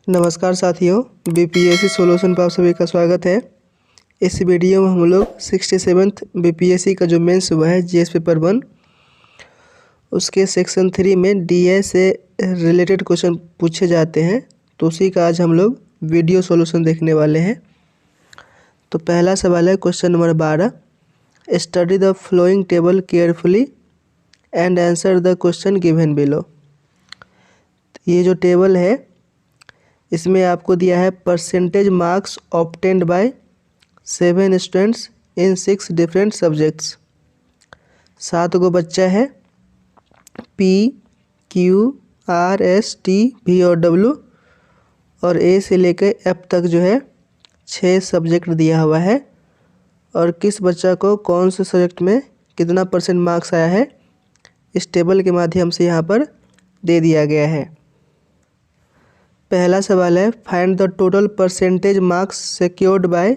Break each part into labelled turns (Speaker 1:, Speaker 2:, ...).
Speaker 1: नमस्कार साथियों, BPSC solution पर आप सभी का स्वागत है। इस वीडियो में हम लोग 67th बीपीएससी का जो मेंस हुआ है जीएस पेपर 1 उसके सेक्शन 3 में डीए से रिलेटेड क्वेश्चन पूछे जाते हैं, तो उसी का आज हम लोग वीडियो सॉल्यूशन देखने वाले हैं। तो पहला सवाल है question number 12, study the flowing table carefully and answer the question given below. ये जो टेबल है इसमें आपको दिया है percentage marks obtained bye 7 students in 6 different subjects. 7 गो बच्चा है, P Q R S T V और डब्ल्यू और ए से लेकर एफ तक जो है 6 सब्जेक्ट दिया हुआ है और किस बच्चा को कौन से सब्जेक्ट में कितना परसेंट मार्क्स आया है इस टेबल के माध्यम से यहाँ पर दे दिया गया है। पहला सवाल है find the total percentage marks secured by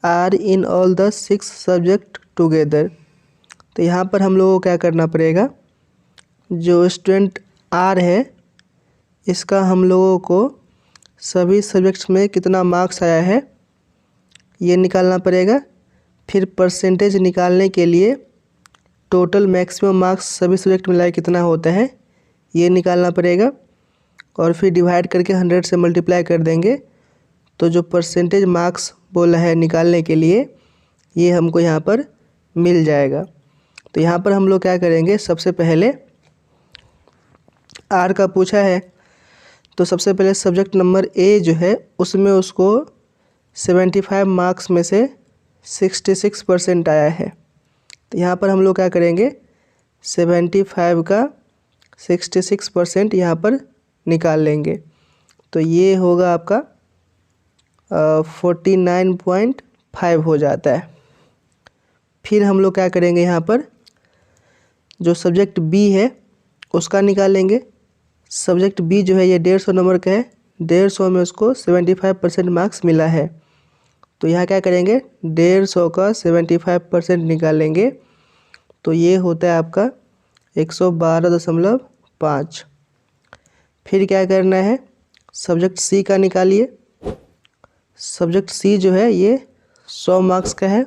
Speaker 1: R in all the 6 subject together. तो यहाँ पर हम लोगों को क्या करना पड़ेगा, जो स्टूडेंट आर है इसका हम लोगों को सभी सब्जेक्ट्स में कितना मार्क्स आया है ये निकालना पड़ेगा। फिर परसेंटेज निकालने के लिए टोटल मैक्सिमम मार्क्स सभी सब्जेक्ट मिलाए कितना होता है ये निकालना पड़ेगा और फिर डिवाइड करके 100 से मल्टीप्लाई कर देंगे। तो जो परसेंटेज मार्क्स बोला है निकालने के लिए ये हमको यहाँ पर मिल जाएगा। तो यहाँ पर हम लोग क्या करेंगे, सबसे पहले आर का पूछा है तो सबसे पहले सब्जेक्ट नंबर ए जो है उसमें उसको 75 मार्क्स में से 66% आया है। तो यहाँ पर हम लोग क्या करेंगे, 75 का 66% यहाँ पर निकाल लेंगे। तो ये होगा आपका 49.5 हो जाता है। फिर हम लोग क्या करेंगे, यहाँ पर जो सब्जेक्ट बी है उसका निकालेंगे। सब्जेक्ट बी जो है ये 150 नंबर का है, 150 में उसको 75% मार्क्स मिला है। तो यहाँ क्या करेंगे, 150 का 75% निकालेंगे तो ये होता है आपका 112.5। फिर क्या करना है, सब्जेक्ट सी का निकालिए। सब्जेक्ट सी जो है ये 100 मार्क्स का है,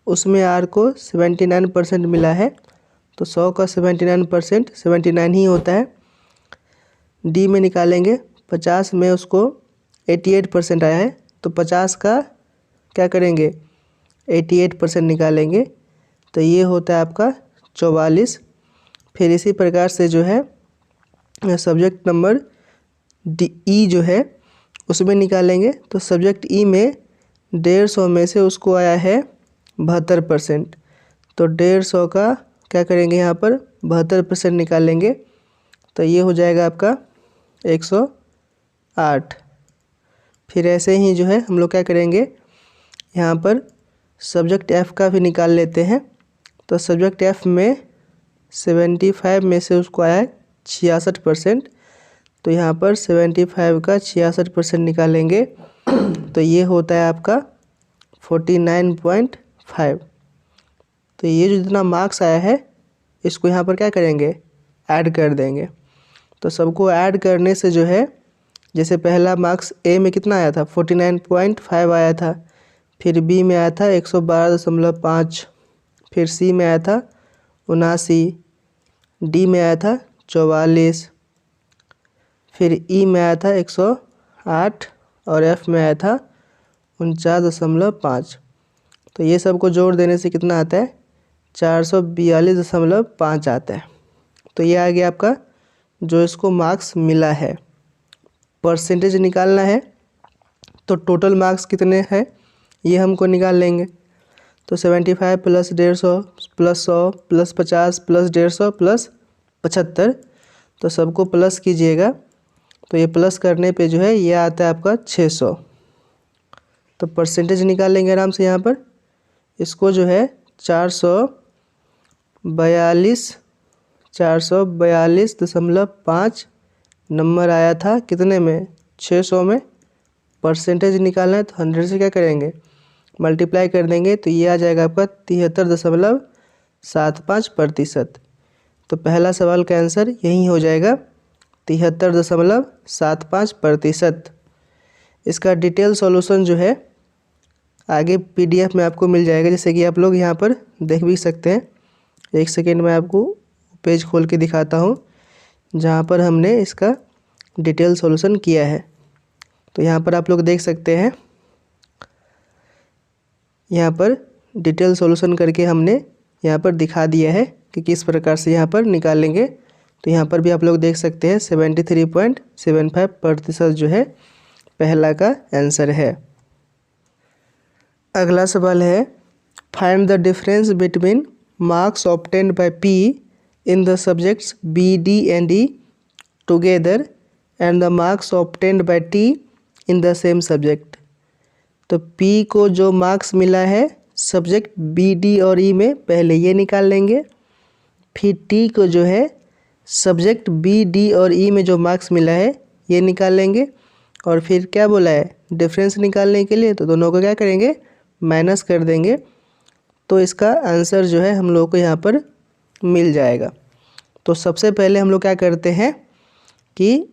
Speaker 1: उसमें आर को 79% मिला है। तो 100 का 79% 79 ही होता है। डी में निकालेंगे, 50 में उसको 88% आया है तो 50 का क्या करेंगे 88% निकालेंगे तो ये होता है आपका 44। फिर इसी प्रकार से जो है सब्जेक्ट नंबर डी ई जो है उसमें निकालेंगे। तो सब्जेक्ट ई में 150 में से उसको आया है 72%। तो 150 का क्या करेंगे यहाँ पर 72% निकालेंगे तो ये हो जाएगा आपका 108। फिर ऐसे ही जो है हम लोग क्या करेंगे, यहाँ पर सब्जेक्ट एफ़ का भी निकाल लेते हैं। तो सब्जेक्ट एफ़ में 75 में से उसको आया है 66%। तो यहाँ पर 75 का 66% निकालेंगे तो ये होता है आपका 49.5। तो ये जो जितना मार्क्स आया है इसको यहाँ पर क्या करेंगे, ऐड कर देंगे। तो सबको ऐड करने से जो है, जैसे पहला मार्क्स ए में कितना आया था 49.5 आया था, फिर बी में आया था 112.5, फिर सी में आया था 79, डी में आया था 44, फिर ई में आया था 108 और एफ में आया था 49.5। तो ये सबको जोड़ देने से कितना आता है 442.5 आता है। तो ये आ गया आपका जो इसको मार्क्स मिला है। परसेंटेज निकालना है तो टोटल मार्क्स कितने हैं ये हमको निकाल लेंगे। तो 75 plus 150 plus 100 plus 50 plus 150 plus 75, तो सबको प्लस कीजिएगा तो ये प्लस करने पे जो है ये आता है आपका 600। तो परसेंटेज निकाल लेंगे आराम से। यहाँ पर इसको जो है 442.5 नंबर आया था कितने में 600 में। परसेंटेज निकालना है तो 100 से क्या करेंगे मल्टीप्लाई कर देंगे तो ये आ जाएगा आपका 73.75%। तो पहला सवाल का आंसर यही हो जाएगा 73.75%। इसका डिटेल सॉल्यूशन जो है आगे PDF में आपको मिल जाएगा, जैसे कि आप लोग यहाँ पर देख भी सकते हैं। एक सेकेंड में आपको पेज खोल के दिखाता हूँ जहाँ पर हमने इसका डिटेल सॉल्यूशन किया है। तो यहाँ पर आप लोग देख सकते हैं, यहाँ पर डिटेल सॉल्यूशन करके हमने यहाँ पर दिखा दिया है कि किस प्रकार से यहाँ पर निकालेंगे। तो यहाँ पर भी आप लोग देख सकते हैं 73.75% जो है पहला का आंसर है। अगला सवाल है, find the difference between marks obtained bye P in the subjects B, D and E together and the marks obtained bye T in the same subject. तो P को जो मार्क्स मिला है सब्जेक्ट B, D और E में, पहले ये निकाल लेंगे। फिर T को जो है सब्जेक्ट B, D और E में जो मार्क्स मिला है ये निकाल लेंगे। और फिर क्या बोला है, डिफरेंस निकालने के लिए तो दोनों को क्या करेंगे, माइनस कर देंगे। तो इसका आंसर जो है हम लोग को यहाँ पर मिल जाएगा। तो सबसे पहले हम लोग क्या करते हैं कि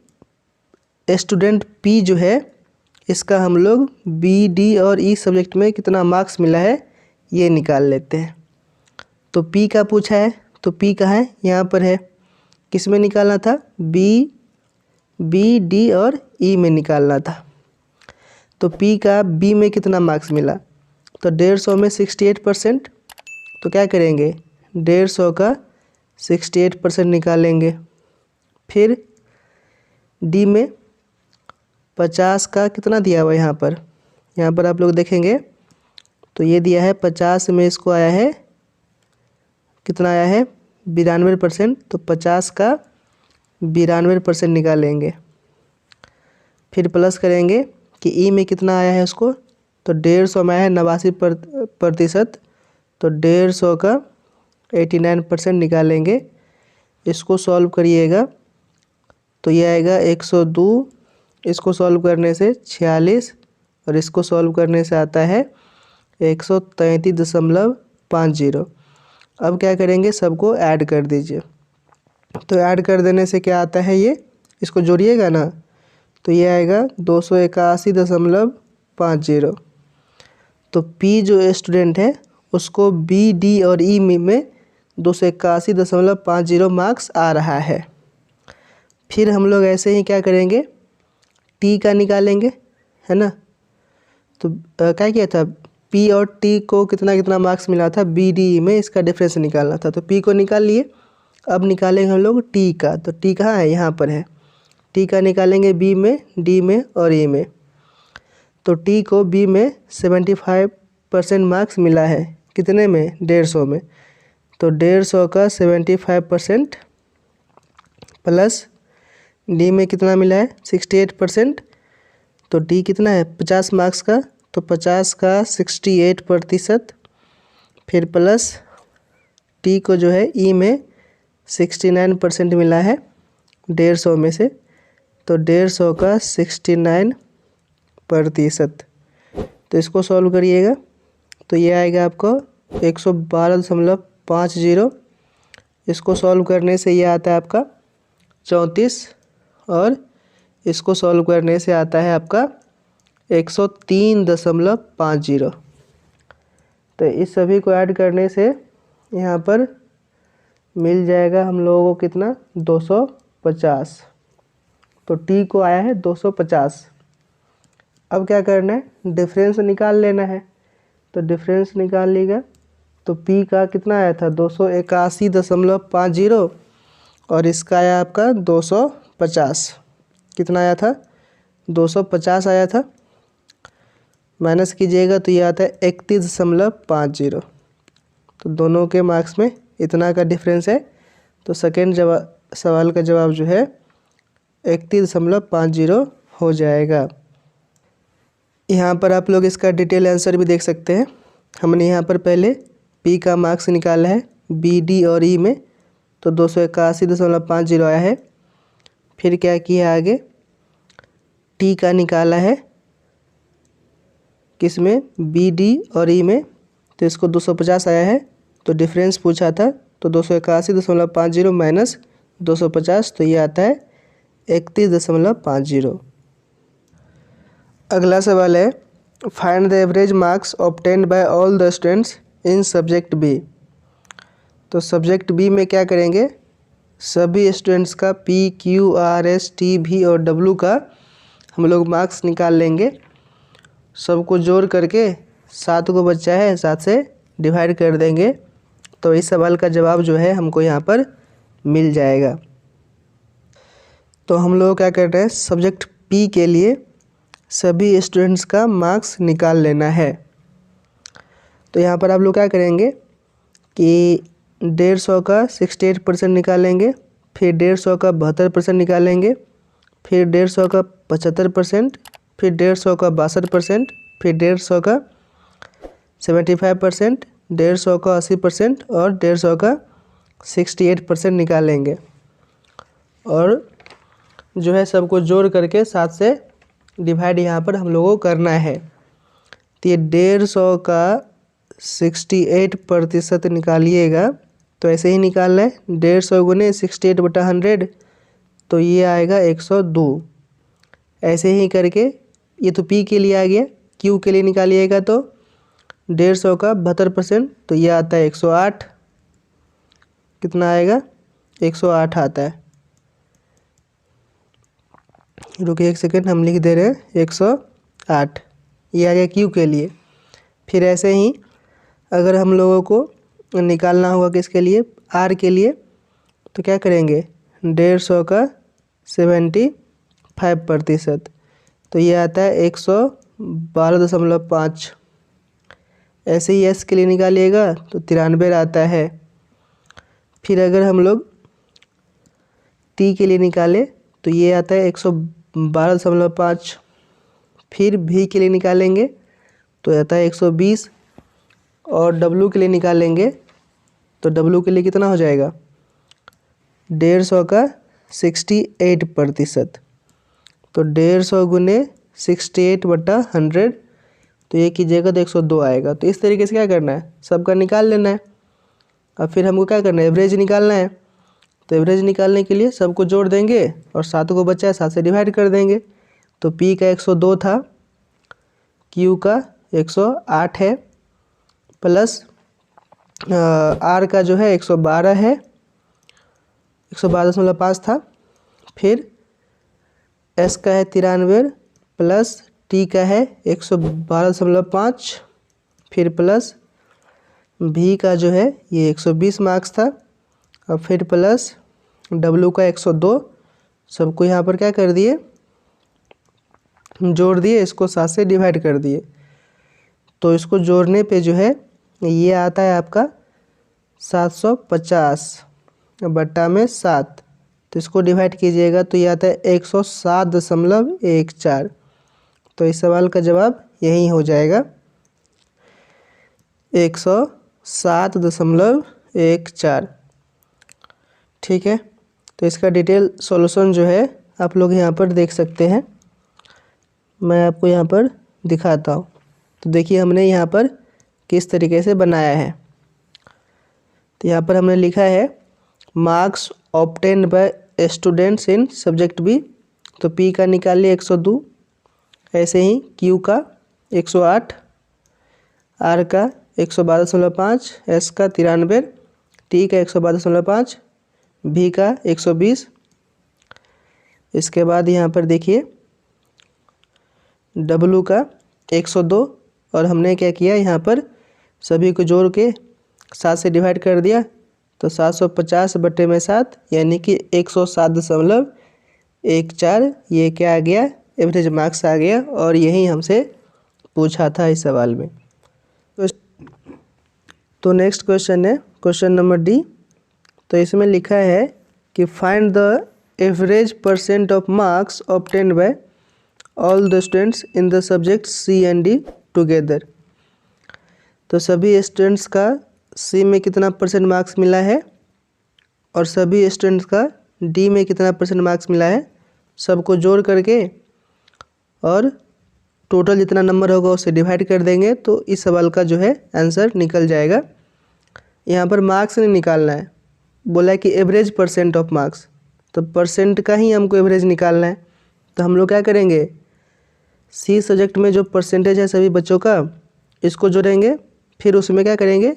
Speaker 1: स्टूडेंट P जो है इसका हम लोग B, D और E सब्जेक्ट में कितना मार्क्स मिला है ये निकाल लेते हैं। तो P का पूछा है, तो P कहाँ है, यहाँ पर है। किस में निकालना था, B, D और E में निकालना था। तो P का B में कितना मार्क्स मिला, तो 150 में 68%। तो क्या करेंगे, 150 का 68% निकालेंगे। फिर D में 50 का कितना दिया हुआ यहाँ पर आप लोग देखेंगे तो ये दिया है 50 में इसको आया है कितना आया है 92%। तो 50 का 92% निकालेंगे। फिर प्लस करेंगे कि E में कितना आया है उसको, तो 150 में आया है 89%। तो 150 का 89% निकालेंगे। इसको सॉल्व करिएगा तो ये आएगा 102, इसको सॉल्व करने से 46 और इसको सॉल्व करने से आता है 133.50। अब क्या करेंगे, सबको ऐड कर दीजिए। तो ऐड कर देने से क्या आता है, ये इसको जोड़िएगा ना तो ये आएगा 281.50। तो P जो स्टूडेंट है उसको B, D और E में 281.50 मार्क्स आ रहा है। फिर हम लोग ऐसे ही क्या करेंगे, T का निकालेंगे, है ना। तो क्या किया था, P और T को कितना कितना मार्क्स मिला था B, D, E में, इसका डिफरेंस निकालना था। तो P को निकाल लिए। अब निकालेंगे हम लोग T का। तो T कहाँ है, यहाँ पर है। T का निकालेंगे B में, D में और E में। तो T को B में 75% मार्क्स मिला है, कितने में, 150 में। तो 150 का 75% प्लस D में कितना मिला है 68%। तो D कितना है 50 मार्क्स का, तो 50 का 68%। फिर प्लस T को जो है E में 69% मिला है 150 में से। तो 150 का 69%। तो इसको सॉल्व करिएगा तो ये आएगा आपको 112.50। इसको सॉल्व करने से ये आता है आपका 34 और इसको सॉल्व करने से आता है आपका 103.50। तो इस सभी को ऐड करने से यहाँ पर मिल जाएगा हम लोगों को कितना, 250। तो T को आया है 250। अब क्या करना है, डिफरेंस निकाल लेना है। तो डिफरेंस निकाल लीजिएगा। तो P का कितना आया था 281.50 और इसका आया आपका 250। कितना आया था, 250 आया था। माइनस कीजिएगा तो ये आता है 31.50। तो दोनों के मार्क्स में इतना का डिफरेंस है। तो सेकेंड सवाल का जवाब जो है 31.50 हो जाएगा। यहाँ पर आप लोग इसका डिटेल आंसर भी देख सकते हैं। हमने यहाँ पर पहले P का मार्क्स निकाला है B, D और E में, तो 281.50 आया है। फिर क्या किया आगे, T का निकाला है किस में, B, D और E में, तो इसको 250 आया है। तो डिफरेंस पूछा था, तो 281.50 माइनस 250, तो ये आता है 31.50। अगला सवाल है, find the average marks obtained by all the students in subject B. तो सब्जेक्ट बी में क्या करेंगे, सभी स्टूडेंट्स का P Q R S T V और डब्लू का हम लोग मार्क्स निकाल लेंगे। सबको जोड़ करके 7 को बच्चा है 7 से डिवाइड कर देंगे, तो इस सवाल का जवाब जो है हमको यहाँ पर मिल जाएगा। तो हम लोग क्या कर रहे हैं, सब्जेक्ट पी के लिए सभी स्टूडेंट्स का मार्क्स निकाल लेना है। तो यहाँ पर आप लोग क्या करेंगे कि 150 का 68% निकालेंगे, फिर 150 का 72% निकालेंगे, फिर 150 का 75%, फिर 150 का 62%, फिर 150 का 75%, 150 का 80% और 150 का 68% निकालेंगे। और जो है सबको जोड़ करके 7 से डिवाइड यहाँ पर हम लोगों को करना है। तो ये 150 का 68% निकालिएगा, तो ऐसे ही निकालना है। 150 गुने 68/100, तो ये आएगा 102। ऐसे ही करके ये तो पी के लिए आ गया, क्यू के लिए निकालिएगा तो 150 का 72%, तो ये आता है 108। कितना आएगा, 108 आता है। रुकिए एक सेकेंड, हम लिख दे रहे हैं 108, ये आ गया क्यू के लिए। फिर ऐसे ही अगर हम लोगों को निकालना होगा किसके लिए, आर के लिए, तो क्या करेंगे, 150 का 75%, तो ये आता है 112.5। ऐसे ही एस के लिए निकालिएगा तो 93 आता है। फिर अगर हम लोग टी के लिए निकाले तो ये आता है 112.5। फिर भी के लिए निकालेंगे तो आता है 120, और डब्लू के लिए निकालेंगे तो डब्लू के लिए कितना हो जाएगा, 150 का 68%, तो 150 गुने 68/100, तो ये कीजिएगा तो 102 आएगा। तो इस तरीके से क्या करना है, सबका निकाल लेना है। अब फिर हमको क्या करना है, एवरेज निकालना है। तो एवरेज निकालने के लिए सबको जोड़ देंगे और 7 को बचा है 7 से डिवाइड कर देंगे। तो पी का 102 था, क्यू का 108 है, प्लस आर का जो है 112 है, 112.5 था। फिर एस का है 93, प्लस टी का है 112.5, फिर प्लस भी का जो है ये 120 मार्क्स था, और फिर प्लस डब्लू का 102। सबको यहाँ पर क्या कर दिए, जोड़ दिए, इसको 7 से डिवाइड कर दिए। तो इसको जोड़ने पे जो है ये आता है आपका 750/7। तो इसको डिवाइड कीजिएगा तो ये आता है 107.14। तो इस सवाल का जवाब यही हो जाएगा, 107.14। ठीक है, तो इसका डिटेल सॉल्यूशन जो है आप लोग यहाँ पर देख सकते हैं। मैं आपको यहाँ पर दिखाता हूँ। तो देखिए हमने यहाँ पर किस तरीके से बनाया है। तो यहाँ पर हमने लिखा है marks obtained by students in subject B. तो पी का निकालिए 102, ऐसे ही क्यू का 108, आर का 112.5, एस का 93, टी का 112.5, भी का 120। इसके बाद यहाँ पर देखिए डब्लू का 102, और हमने क्या किया यहाँ पर सभी को जोड़ के 7 से डिवाइड कर दिया। तो 750/7 यानी कि 107.14, ये क्या आ गया, एवरेज मार्क्स आ गया। और यही हमसे पूछा था इस सवाल में। तो नेक्स्ट क्वेश्चन है क्वेश्चन नंबर डी। तो इसमें लिखा है कि find the average % of marks obtained by all the students in the subject C and D together. तो सभी स्टूडेंट्स का सी में कितना % मार्क्स मिला है और सभी स्टूडेंट्स का डी में कितना % मार्क्स मिला है, सबको जोड़ करके और टोटल जितना नंबर होगा उससे डिवाइड कर देंगे। तो इस सवाल का जो है आंसर निकल जाएगा। यहाँ पर मार्क्स नहीं निकालना है, बोला है कि एवरेज % ऑफ मार्क्स। तो परसेंट का ही हमको एवरेज निकालना है। तो हम लोग क्या करेंगे, सी सब्जेक्ट में जो परसेंटेज है सभी बच्चों का, इसको जोड़ेंगे। फिर उसमें क्या करेंगे,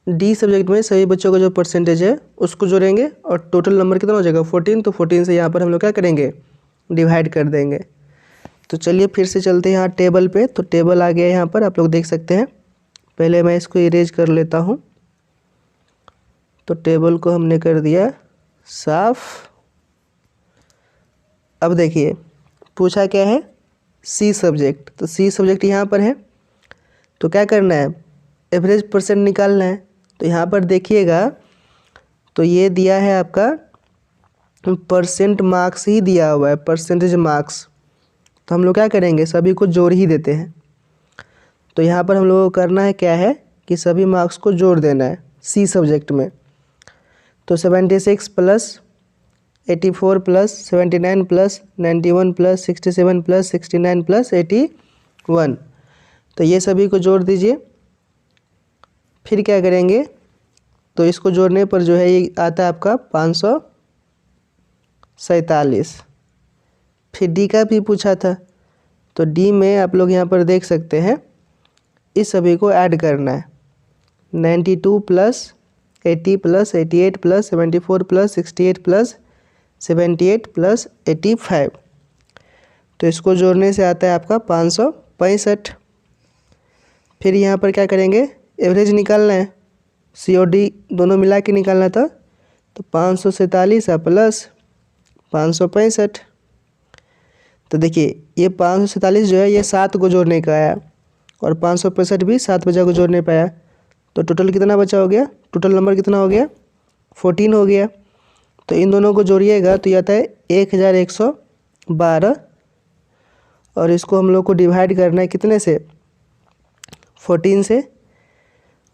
Speaker 1: डी सब्जेक्ट में सभी बच्चों का जो परसेंटेज है उसको जोड़ेंगे और टोटल नंबर कितना हो जाएगा 14। तो 14 से यहाँ पर हम लोग क्या करेंगे, डिवाइड कर देंगे। तो चलिए फिर से चलते हैं यहाँ टेबल पे। तो टेबल आ गया यहाँ पर, आप लोग देख सकते हैं। पहले मैं इसको इरेज कर लेता हूँ। तो टेबल को हमने कर दिया साफ। अब देखिए पूछा क्या है, सी सब्जेक्ट। तो सी सब्जेक्ट यहाँ पर है, तो क्या करना है, एवरेज परसेंट निकालना है। तो यहाँ पर देखिएगा, तो ये दिया है आपका परसेंट मार्क्स ही दिया हुआ है, परसेंटेज मार्क्स। तो हम लोग क्या करेंगे, सभी को जोड़ ही देते हैं। तो यहाँ पर हम लोगों को करना है क्या है कि सभी मार्क्स को जोड़ देना है सी सब्जेक्ट में। तो 76 plus 84 plus 79 plus 91 plus 67 plus 69 plus 81, तो ये सभी को जोड़ दीजिए। फिर क्या करेंगे, तो इसको जोड़ने पर जो है ये आता है आपका 547। फिर डी का भी पूछा था, तो डी में आप लोग यहाँ पर देख सकते हैं, इस सभी को ऐड करना है। 92 plus 80 plus 88 plus 74 plus 68 plus 78 plus 85, तो इसको जोड़ने से आता है आपका 565। फिर यहाँ पर क्या करेंगे, एवरेज निकालना है, सी और डी दोनों मिला के निकालना था। तो 547 प्लस 565। तो देखिए ये 547 जो है ये 7 को जोड़ने का आया और 565 भी 7 बजा को जोड़ने पाया। तो टोटल कितना बचा हो गया, टोटल नंबर कितना हो गया, 14 हो गया। तो इन दोनों को जोड़िएगा तो ये आता है 1112, और इसको हम लोग को डिवाइड करना है कितने से, 14 से।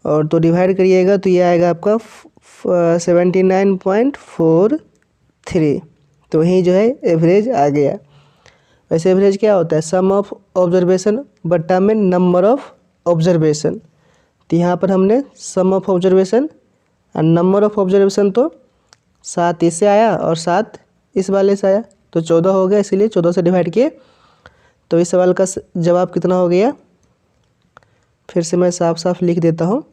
Speaker 1: और तो डिवाइड करिएगा तो ये आएगा आपका 79.43। तो वहीं जो है एवरेज आ गया। वैसे एवरेज क्या होता है, सम ऑफ ऑब्जर्वेशन बट्टा में नंबर ऑफ ऑब्जर्वेशन। तो यहाँ पर हमने सम ऑफ ऑब्जर्वेशन और नंबर ऑफ ऑब्जर्वेशन, तो 7 इससे आया और 7 इस वाले से आया, तो 14 हो गया, इसीलिए 14 से डिवाइड किए। तो इस सवाल का जवाब कितना हो गया, फिर से मैं साफ साफ लिख देता हूँ।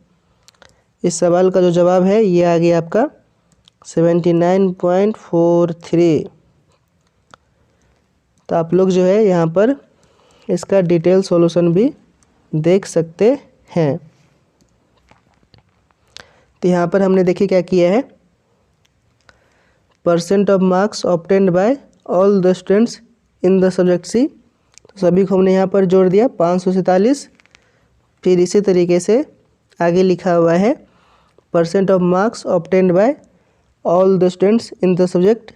Speaker 1: इस सवाल का जो जवाब है ये आ गया आपका 79.43। तो आप लोग जो है यहाँ पर इसका डिटेल सॉल्यूशन भी देख सकते हैं। तो यहाँ पर हमने देखिए क्या किया है, percent of marks obtained by all the students in the subject C. तो सभी को हमने यहाँ पर जोड़ दिया 547। फिर इसी तरीके से आगे लिखा हुआ है percent of marks obtained by all the students in the subject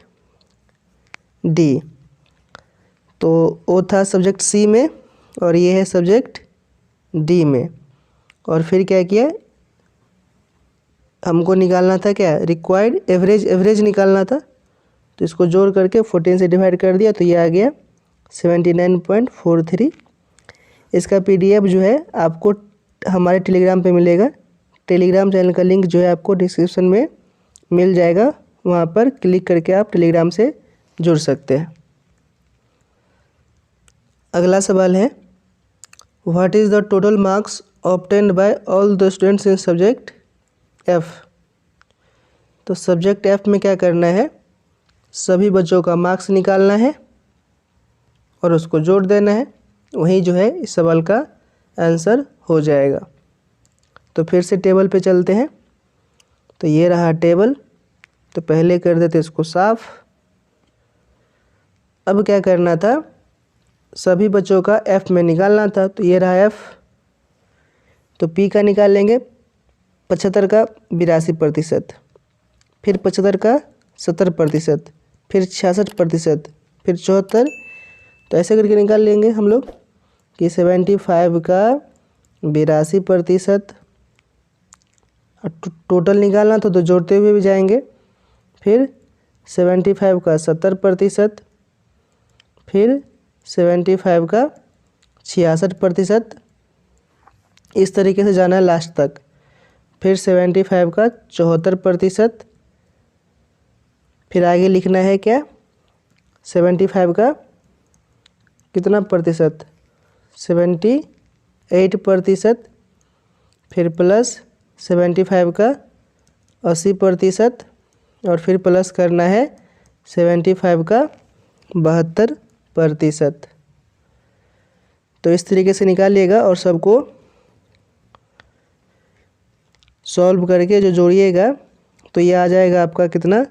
Speaker 1: D. तो वो था सब्जेक्ट सी में और ये है सब्जेक्ट डी में। और फिर क्या किया, हमको निकालना था क्या, रिक्वायर्ड एवरेज निकालना था। तो इसको जोड़ करके 14 से डिवाइड कर दिया, तो ये आ गया 79.43। इसका PDF जो है आपको हमारे टेलीग्राम पे मिलेगा। टेलीग्राम चैनल का लिंक जो है आपको डिस्क्रिप्शन में मिल जाएगा, वहाँ पर क्लिक करके आप टेलीग्राम से जुड़ सकते हैं। अगला सवाल है, what is the total marks obtained by all the students in subject F. तो सब्जेक्ट एफ में क्या करना है, सभी बच्चों का मार्क्स निकालना है और उसको जोड़ देना है, वहीं जो है इस सवाल का आंसर हो जाएगा। तो फिर से टेबल पे चलते हैं। तो ये रहा टेबल, तो पहले कर देते इसको साफ। अब क्या करना था, सभी बच्चों का एफ में निकालना था। तो ये रहा एफ, तो पी का निकाल लेंगे 75 का 82%, फिर 75 का 70%, फिर 66%, फिर 74। तो ऐसे करके निकाल लेंगे हम लोग कि 75 का 82%, टोटल निकालना तो जोड़ते हुए भी जाएंगे। फिर 75 का 70%, फिर 75 का 66%, इस तरीके से जाना है लास्ट तक। फिर 75 का 74%, फिर आगे लिखना है क्या, 75 का कितना प्रतिशत, 78%, फिर प्लस 75 का 80%, और फिर प्लस करना है 75 का 72%। तो इस तरीके से निकालिएगा और सबको सॉल्व करके जो जोड़िएगा तो ये आ जाएगा आपका कितना,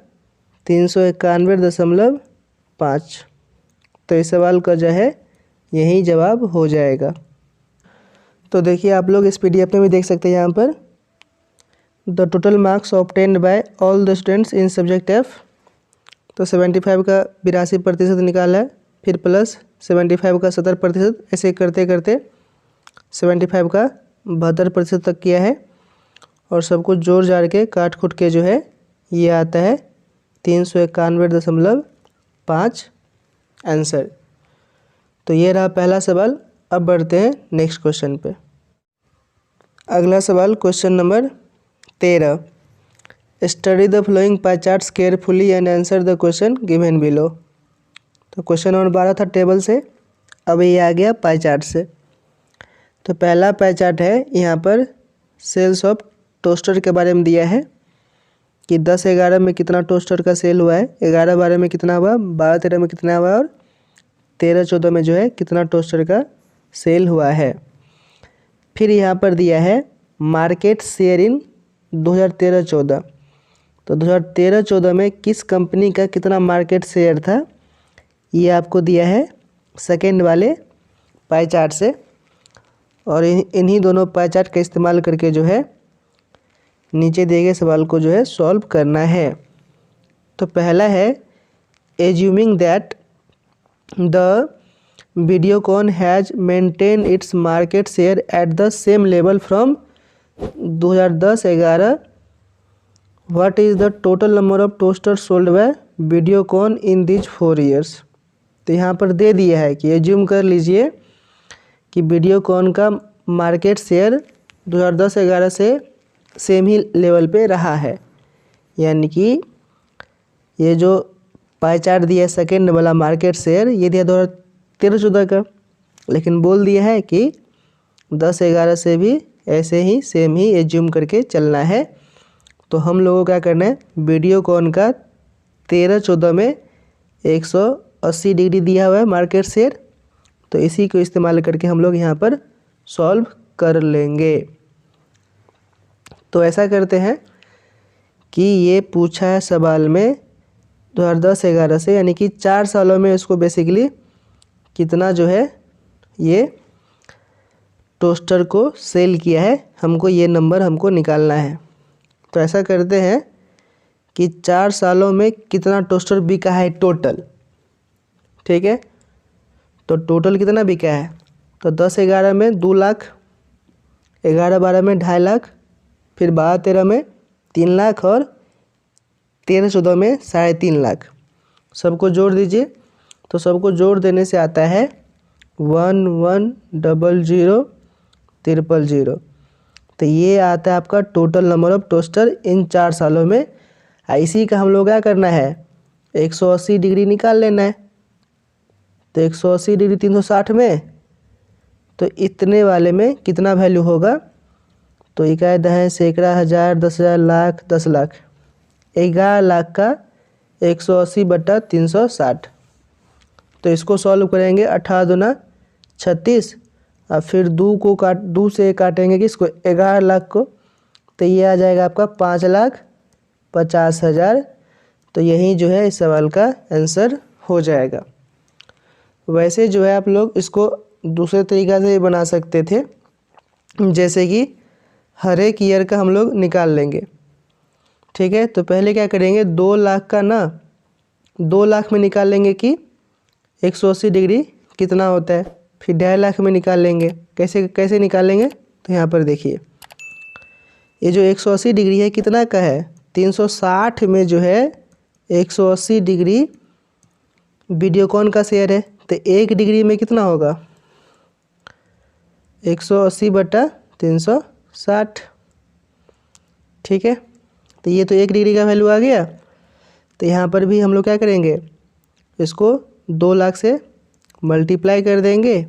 Speaker 1: 391.5। तो इस सवाल का जो है यही जवाब हो जाएगा। तो देखिए आप लोग इस PDF में भी देख सकते हैं यहाँ पर, the total marks obtained by all the students in subject F। तो 75 का 82% निकाला है, फिर प्लस 75 का 70%, ऐसे करते करते 75 का 72% तक किया है, और सबको जोड़ जाड़ के काट खुट के जो है ये आता है 391.5 आंसर। तो ये रहा पहला सवाल। अब बढ़ते हैं नेक्स्ट क्वेश्चन पे। अगला सवाल question number 13, study the flowing pie charts carefully and answer the question given below. तो क्वेश्चन नंबर 12 था टेबल से, अब ये आ गया पाई चार्ट से। तो पहला पाई चार्ट है, यहाँ पर सेल्स ऑफ टोस्टर के बारे में दिया है कि 10-11 में कितना टोस्टर का सेल हुआ है, 11-12 में कितना हुआ, 12-13 में कितना हुआ, और 13-14 में जो है कितना टोस्टर का सेल हुआ है। फिर यहाँ पर दिया है मार्केट शेयर इन 2013-14। तो 2013-14 में किस कंपनी का कितना मार्केट शेयर था, ये आपको दिया है सेकेंड वाले पाई चार्ट से। और इन्हीं दोनों पाई चार्ट का इस्तेमाल करके जो है नीचे दिए गए सवाल को जो है सॉल्व करना है। तो पहला है, assuming that the Videocon has maintain its market share eight the same level from 2010-11, what is the total number of toaster sold bye Videocon in this 4 years. तो यहाँ पर दे दिया है कि एज्यूम कर लीजिए कि वीडियोकॉन का मार्केट शेयर 2010-11 से सेम ही लेवल पे रहा है, यानी कि ये जो पाई चार्ट दिया है सेकेंड वाला मार्केट शेयर, ये दिया 2013-14 का, लेकिन बोल दिया है कि 10-11 से भी ऐसे ही सेम ही एज्यूम करके चलना है। तो हम लोगों को क्या करना है, वीडियोकॉन का 13-14 में 180 डिग्री दिया हुआ है मार्केट शेयर, तो इसी को इस्तेमाल करके हम लोग यहाँ पर सॉल्व कर लेंगे। तो ऐसा करते हैं कि ये पूछा है सवाल में 2010-11 से, यानी कि 4 सालों में इसको बेसिकली कितना जो है ये टोस्टर को सेल किया है, हमको ये नंबर हमको निकालना है। तो ऐसा करते हैं कि 4 सालों में कितना टोस्टर बिका है टोटल, ठीक है। तो टोटल कितना बिका है, तो 10-11 में 2 लाख, 11-12 में 2.5 लाख, फिर 12-13 में 3 लाख, और 13-14 में 3.5 लाख। सबको जोड़ दीजिए, तो सबको जोड़ देने से आता है 1100,000,000। तो ये आता है आपका total number of toaster in 4 सालों में। इसी का हम लोग क्या करना है, 180 डिग्री निकाल लेना है। तो 180 डिग्री 360 में, तो इतने वाले में कितना वैल्यू होगा, तो इकाई दहाई सैकड़ा, हज़ार, 10,000, लाख, 10 लाख, 11 लाख का 180/360। तो इसको सॉल्व करेंगे, 18 दूना 36, और फिर 2 से काटेंगे किसको, 11 लाख को, तो ये आ जाएगा आपका 5,50,000। तो यही जो है इस सवाल का आंसर हो जाएगा। वैसे जो है आप लोग इसको दूसरे तरीक़ा से बना सकते थे, जैसे कि हर एक ईयर का हम लोग निकाल लेंगे, ठीक है। तो पहले क्या करेंगे, 2 लाख का ना 2 लाख में निकाल लेंगे कि 180 डिग्री कितना होता है, फिर 2.5 लाख में निकाल लेंगे। कैसे निकालेंगे, तो यहाँ पर देखिए, ये जो 180 डिग्री है कितना का है, 360 में जो है 180 डिग्री वीडियोकॉन का शेयर है, तो 1 डिग्री में कितना होगा, 180/360, ठीक है। तो ये तो 1 डिग्री का वैल्यू आ गया। तो यहाँ पर भी हम लोग क्या करेंगे, इसको 2 लाख से मल्टीप्लाई कर देंगे,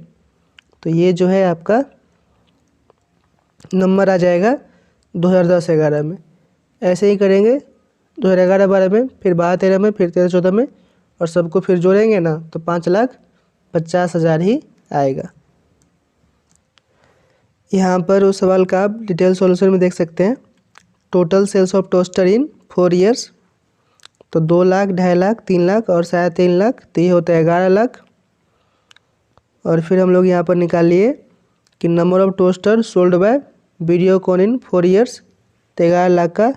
Speaker 1: तो ये जो है आपका नंबर आ जाएगा 2010-11 में। ऐसे ही करेंगे 2011-12 में, फिर 12-13 में, फिर 13-14 में, और सबको फिर जोड़ेंगे ना तो 5,50,000 ही आएगा। यहाँ पर उस सवाल का आप डिटेल सॉल्यूशन में देख सकते हैं। Total sales of toaster in 4 years, तो 2 लाख, 2.5 लाख, 3 लाख और 3.5 लाख, तो ये होता है 11 लाख। और फिर हम लोग यहाँ पर निकाल लिए कि number of toaster sold bye Videocon in 4 years, तो 11 लाख का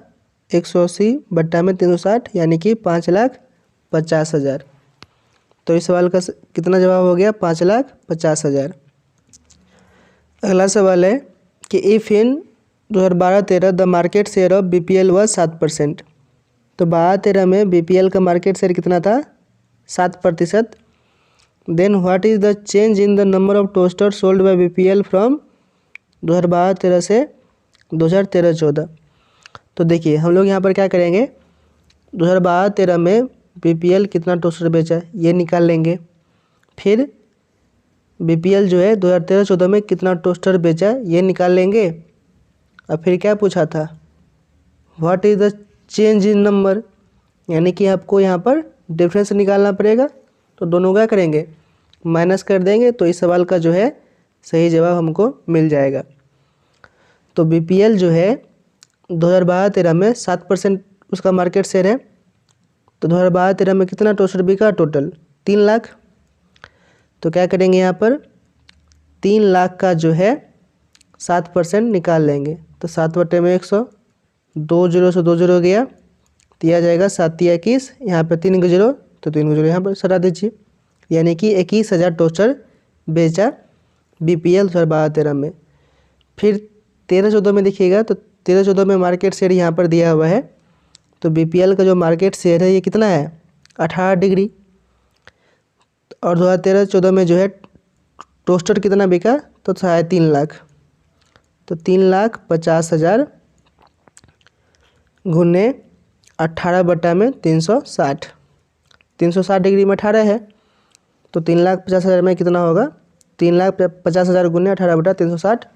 Speaker 1: 180 बट्टा में 360 यानी कि 5,50,000। तो इस सवाल का कितना जवाब हो गया, 5,50,000। अगला सवाल है कि if in 2012-13 the market share of BPL was 7%, तो 12-13 में BPL का मार्केट शेयर कितना था, 7%। Then what is the change in the number of toaster sold by BPL from 2012-13 से 2013-14। तो देखिए हम लोग यहाँ पर क्या करेंगे, 2012-13 में BPL कितना टोस्टर बेचा ये निकाल लेंगे, फिर BPL जो है 2013-14 में कितना टोस्टर बेचा ये निकाल लेंगे, और फिर क्या पूछा था, what is the change in number, यानी कि आपको यहाँ पर डिफरेंस निकालना पड़ेगा। तो दोनों क्या करेंगे, माइनस कर देंगे, तो इस सवाल का जो है सही जवाब हमको मिल जाएगा। तो BPL जो है 2012-13 में 7% उसका मार्केट शेयर है, तो 2012-13 में कितना टोस्टर बिका, टोटल 3 लाख। तो क्या करेंगे यहाँ पर 3 लाख का जो है 7% निकाल लेंगे, तो 7/100, 2 जीरो से 2 जीरो गया, तो यह जाएगा 7×21, यहाँ पर 3 जीरो, तो 3 जीरो यहाँ पर सटा दीजिए, यानी कि 21,000 टोस्टर बेचा BPL 2012-13 में। फिर 13-14 में देखिएगा, तो 13-14 में मार्केट शेयर यहाँ पर दिया हुआ है, तो BPL का जो मार्केट शेयर है ये कितना है, 18 डिग्री। और 2013-14 में जो है टोस्टर कितना बिका, तो 3.5 लाख, तो 3,50,000 गुने 18 बटा में 360, 360 डिग्री में 18 है, तो 3,50,000 में कितना होगा, 3,50,000 गुने 18 बटा 360,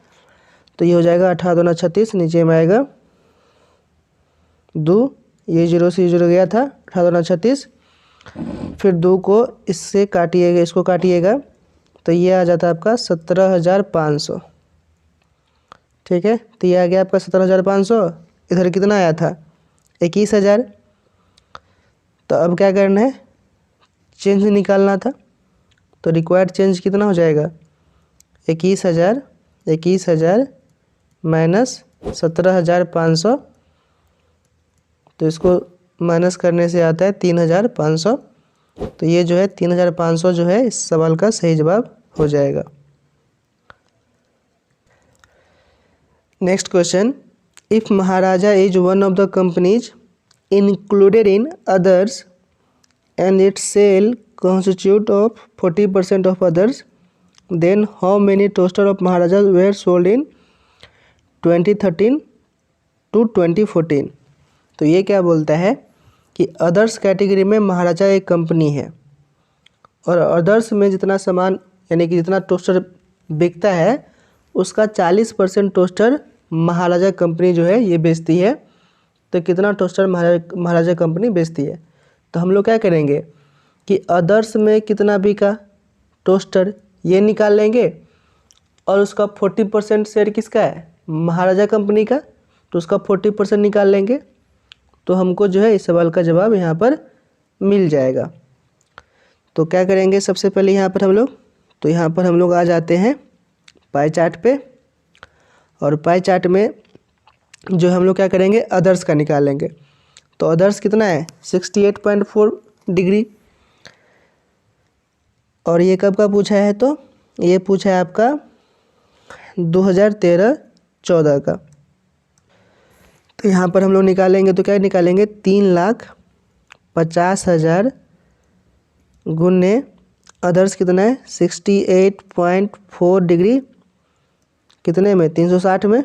Speaker 1: तो ये हो जाएगा 18×2 = 36, नीचे में आएगा 2, ये 0 से 0 गया था, 18×2 = 36, फिर 2 को इससे काटिएगा, इसको काटिएगा, तो ये आ जाता है आपका 17,500। ठीक है, तो ये आ गया आपका 17,500। इधर कितना आया था, 21,000। तो अब क्या करना है, चेंज निकालना था, तो रिक्वायर्ड चेंज कितना हो जाएगा, 21,000 माइनस 17,500, तो इसको माइनस करने से आता है 3,500, तो ये जो है 3,500 जो है इस सवाल का सही जवाब हो जाएगा। Next question, if Maharaja is one of the companies included in others and its sale constitute of 40% of others, then how many toaster of Maharaja were sold in 2013 to 2014। तो ये क्या बोलता है कि अदर्स कैटेगरी में महाराजा एक कंपनी है, और अदर्स में जितना सामान यानी कि जितना टोस्टर बिकता है उसका 40% टोस्टर महाराजा कंपनी जो है ये बेचती है। तो कितना टोस्टर महाराजा कंपनी बेचती है, तो हम लोग क्या करेंगे कि अदर्स में कितना बिका टोस्टर ये निकाल लेंगे, और उसका 40% शेयर किसका है, महाराजा कंपनी का, तो उसका 40% निकाल लेंगे, तो हमको जो है इस सवाल का जवाब यहाँ पर मिल जाएगा। तो क्या करेंगे सबसे पहले यहाँ पर हम लोग, तो यहाँ पर हम लोग आ जाते हैं पाई चार्ट पे, और पाई चार्ट में जो हम लोग क्या करेंगे अदर्स का निकालेंगे। तो अदर्स कितना है 68.4 डिग्री, और ये कब का पूछा है, तो ये पूछा है आपका 2013-14 का। तो यहाँ पर हम लोग निकालेंगे, तो क्या निकालेंगे 3,50,000 गुने अदर्स कितना है 68.4 डिग्री, कितने में 360 में,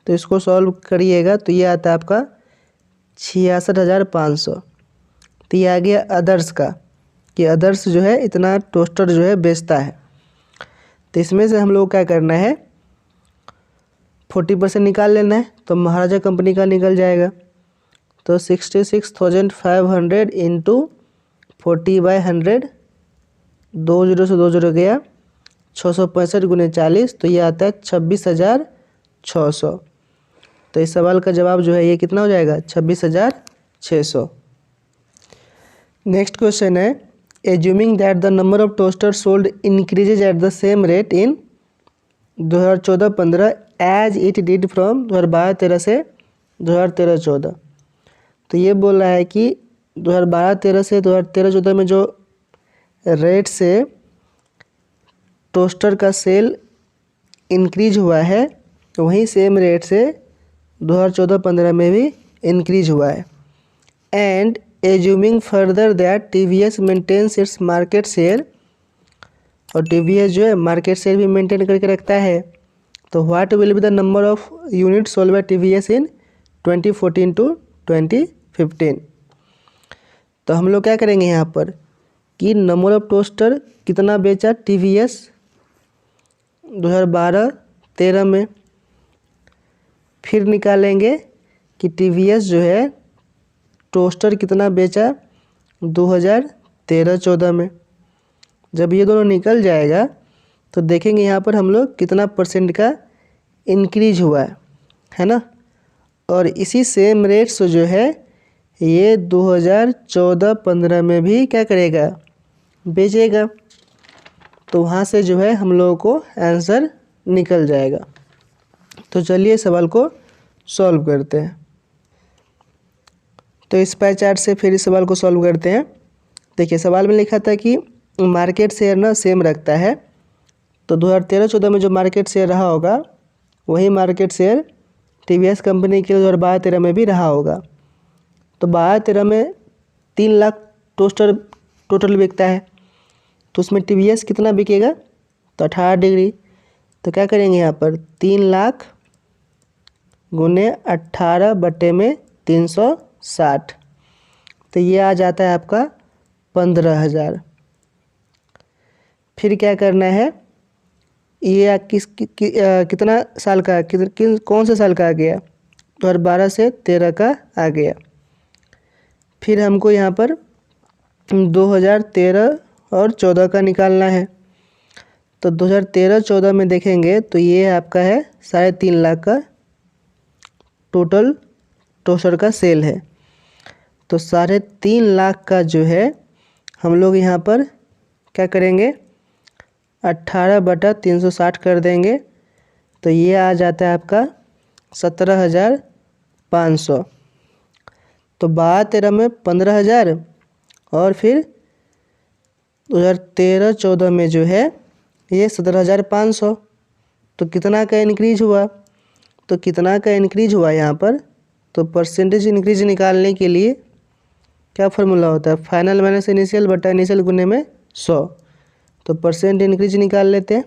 Speaker 1: तो इसको सॉल्व करिएगा तो ये आता है आपका 66,500। तो ये आ गया अदर्स का, कि अदर्स जो है इतना टोस्टर जो है बेचता है। तो इसमें से हम लोग क्या करना है, 40% निकाल लेना है। तो महाराजा कंपनी का निकल जाएगा। तो 66,500 इंटू 40/100, 20 से 20 गया, 665 गुने 40, तो ये आता है 26,600। तो इस सवाल का जवाब जो है ये कितना हो जाएगा, 26,600। नेक्स्ट क्वेश्चन है, assuming that the number of toaster sold increases at the same rate in 2014-15 as it did from 2012-13 से 2013-14। तो ये बोल रहा है कि 2012-13 से 2013-14 में जो रेट से टोस्टर का सेल इंक्रीज हुआ है, वहीं सेम रेट से 2014-15 में भी इंक्रीज हुआ है। And assuming further that TVS maintains its market share, और TVS जो है मार्केट शेयर भी मेंटेन करके रखता है। तो what will be the number of unit sold by TVS in 2014 to 2015। तो हम लोग क्या करेंगे यहाँ पर कि नंबर ऑफ टोस्टर कितना बेचा TVS 2012-13 में, फिर निकालेंगे कि TVS जो है टोस्टर कितना बेचा 2013-14 में। जब ये दोनों निकल जाएगा तो देखेंगे यहाँ पर हम लोग कितना % का इंक्रीज हुआ है ना। और इसी सेम रेट से जो है ये 2014-15 में भी क्या करेगा, बेचेगा। तो वहाँ से जो है हम लोगों को आंसर निकल जाएगा। तो चलिए सवाल को सॉल्व करते हैं। तो इस पाई चार्ट से फिर इस सवाल को सॉल्व करते हैं। देखिए सवाल में लिखा था कि मार्केट शेयर ना सेम रखता है। तो 2013-14 में जो मार्केट शेयर रहा होगा वही मार्केट शेयर TVS कंपनी के 2012-13 में भी रहा होगा। तो 12-13 में 3 लाख टोस्टर टोटल बिकता है, तो उसमें TVS कितना बिकेगा, तो 18 डिग्री। तो क्या करेंगे यहाँ पर 3 लाख गुने 18/360, तो ये आ जाता है आपका 15,000। फिर क्या करना है, ये कितना साल का कौन से साल का आ गया, 2012 से 13 का आ गया। फिर हमको यहाँ पर 2013 और 14 का निकालना है। तो 2013-14 में देखेंगे तो ये आपका है 3.5 लाख का टोटल टोस्टर का सेल है। तो 3.5 लाख का जो है हम लोग यहाँ पर क्या करेंगे, 18/360 कर देंगे। तो ये आ जाता है आपका 17,500। तो 12-13 में 15,000 और फिर 2013-14 में जो है ये 17,500। तो कितना का इंक्रीज हुआ, तो कितना का इंक्रीज हुआ यहाँ पर, तो परसेंटेज इंक्रीज निकालने के लिए क्या फार्मूला होता है, फाइनल माइनस इनिशियल बटा इनिशियल गुने में 100। तो परसेंट इंक्रीज निकाल लेते हैं।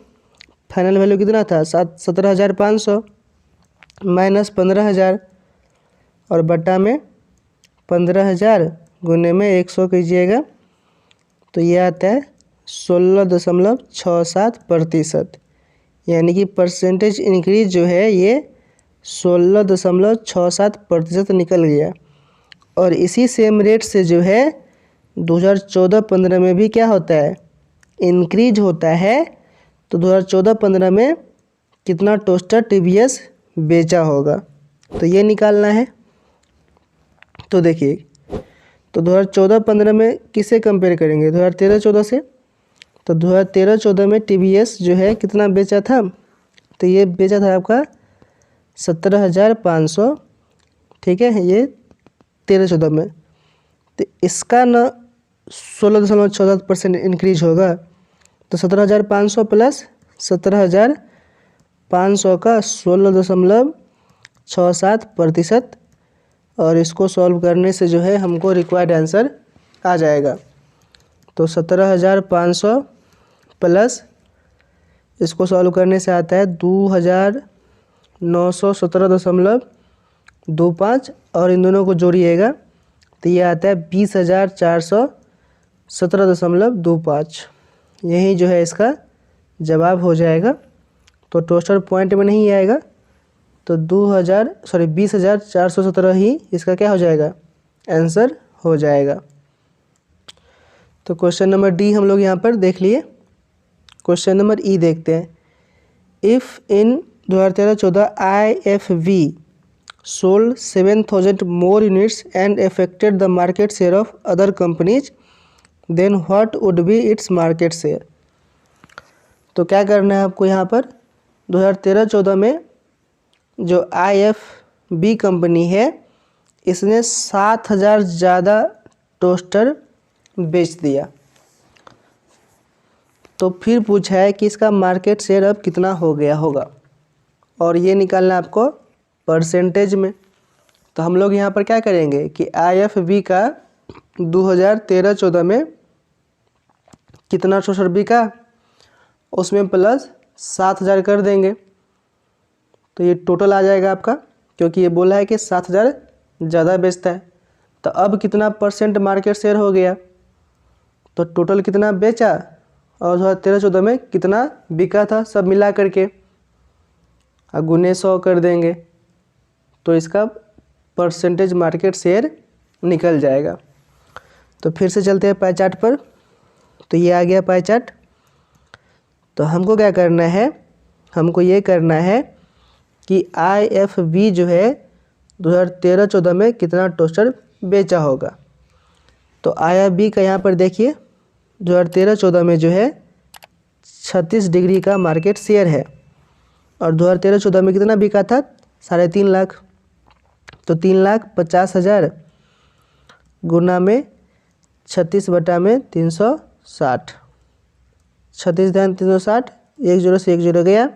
Speaker 1: फाइनल वैल्यू कितना था, 17,500 माइनस 15,000 और बटा में 15,000 गुने में 100 कीजिएगा, तो ये आता है 16.67%। यानी कि परसेंटेज इंक्रीज जो है ये 16.67% निकल गया। और इसी सेम रेट से जो है 2014-15 में भी क्या होता है, इंक्रीज होता है। तो 2014-15 में कितना टोस्टर TVS बेचा होगा, तो ये निकालना है। तो देखिए, तो 2014-15 में किसे कंपेयर करेंगे, 2013-14 से। तो 2013-14 में TVS जो है कितना बेचा था, तो ये बेचा था आपका 17,500, ठीक है, ये 13-14 में। तो इसका न 16.67% इंक्रीज होगा। तो 17,500 प्लस 17,500 का 16.67%, और इसको सॉल्व करने से जो है हमको रिक्वायर्ड आंसर आ जाएगा। तो 17,500 प्लस इसको सॉल्व करने से आता है 2,917.25, और इन दोनों को जोड़िएगा तो ये आता है 20,417.25। यही जो है इसका जवाब हो जाएगा। तो टोस्टर पॉइंट में नहीं आएगा, तो 20,417 ही इसका क्या हो जाएगा, आंसर हो जाएगा। तो क्वेश्चन नंबर डी हम लोग यहाँ पर देख लिए। क्वेश्चन नंबर ई देखते हैं। If in 2013-14 IFV sold 7,000 more units and affected the market share of other companies, then what would be its market share? तो क्या करना है आपको यहाँ पर, 2013-14 में जो IFB कंपनी है इसने 7,000 ज़्यादा टोस्टर बेच दिया। तो फिर पूछा है कि इसका मार्केट शेयर अब कितना हो गया होगा, और ये निकालना आपको परसेंटेज में। तो हम लोग यहाँ पर क्या करेंगे कि IFB का 2013-14 में कितना टोस्टर बिका उसमें प्लस 7,000 कर देंगे, तो ये टोटल आ जाएगा आपका, क्योंकि ये बोला है कि 7,000 ज़्यादा बेचता है। तो अब कितना परसेंट मार्केट शेयर हो गया, तो टोटल कितना बेचा और 2013-14 में कितना बिका था सब मिला करके गुने 100 कर देंगे, तो इसका परसेंटेज मार्केट शेयर निकल जाएगा। तो फिर से चलते हैं पाई चार्ट पर। तो ये आ गया पाई चार्ट। तो हमको क्या करना है, हमको ये करना है कि IFB जो है 2013-14 में कितना टोस्टर बेचा होगा। तो IFB का यहाँ पर देखिए 2013-14 में जो है 36 डिग्री का मार्केट शेयर है, और 2013-14 में कितना बिका था, 3.5 लाख। तो 3,50,000 गुना में 36/360, 36,360, 1 0 से 1 0 गया,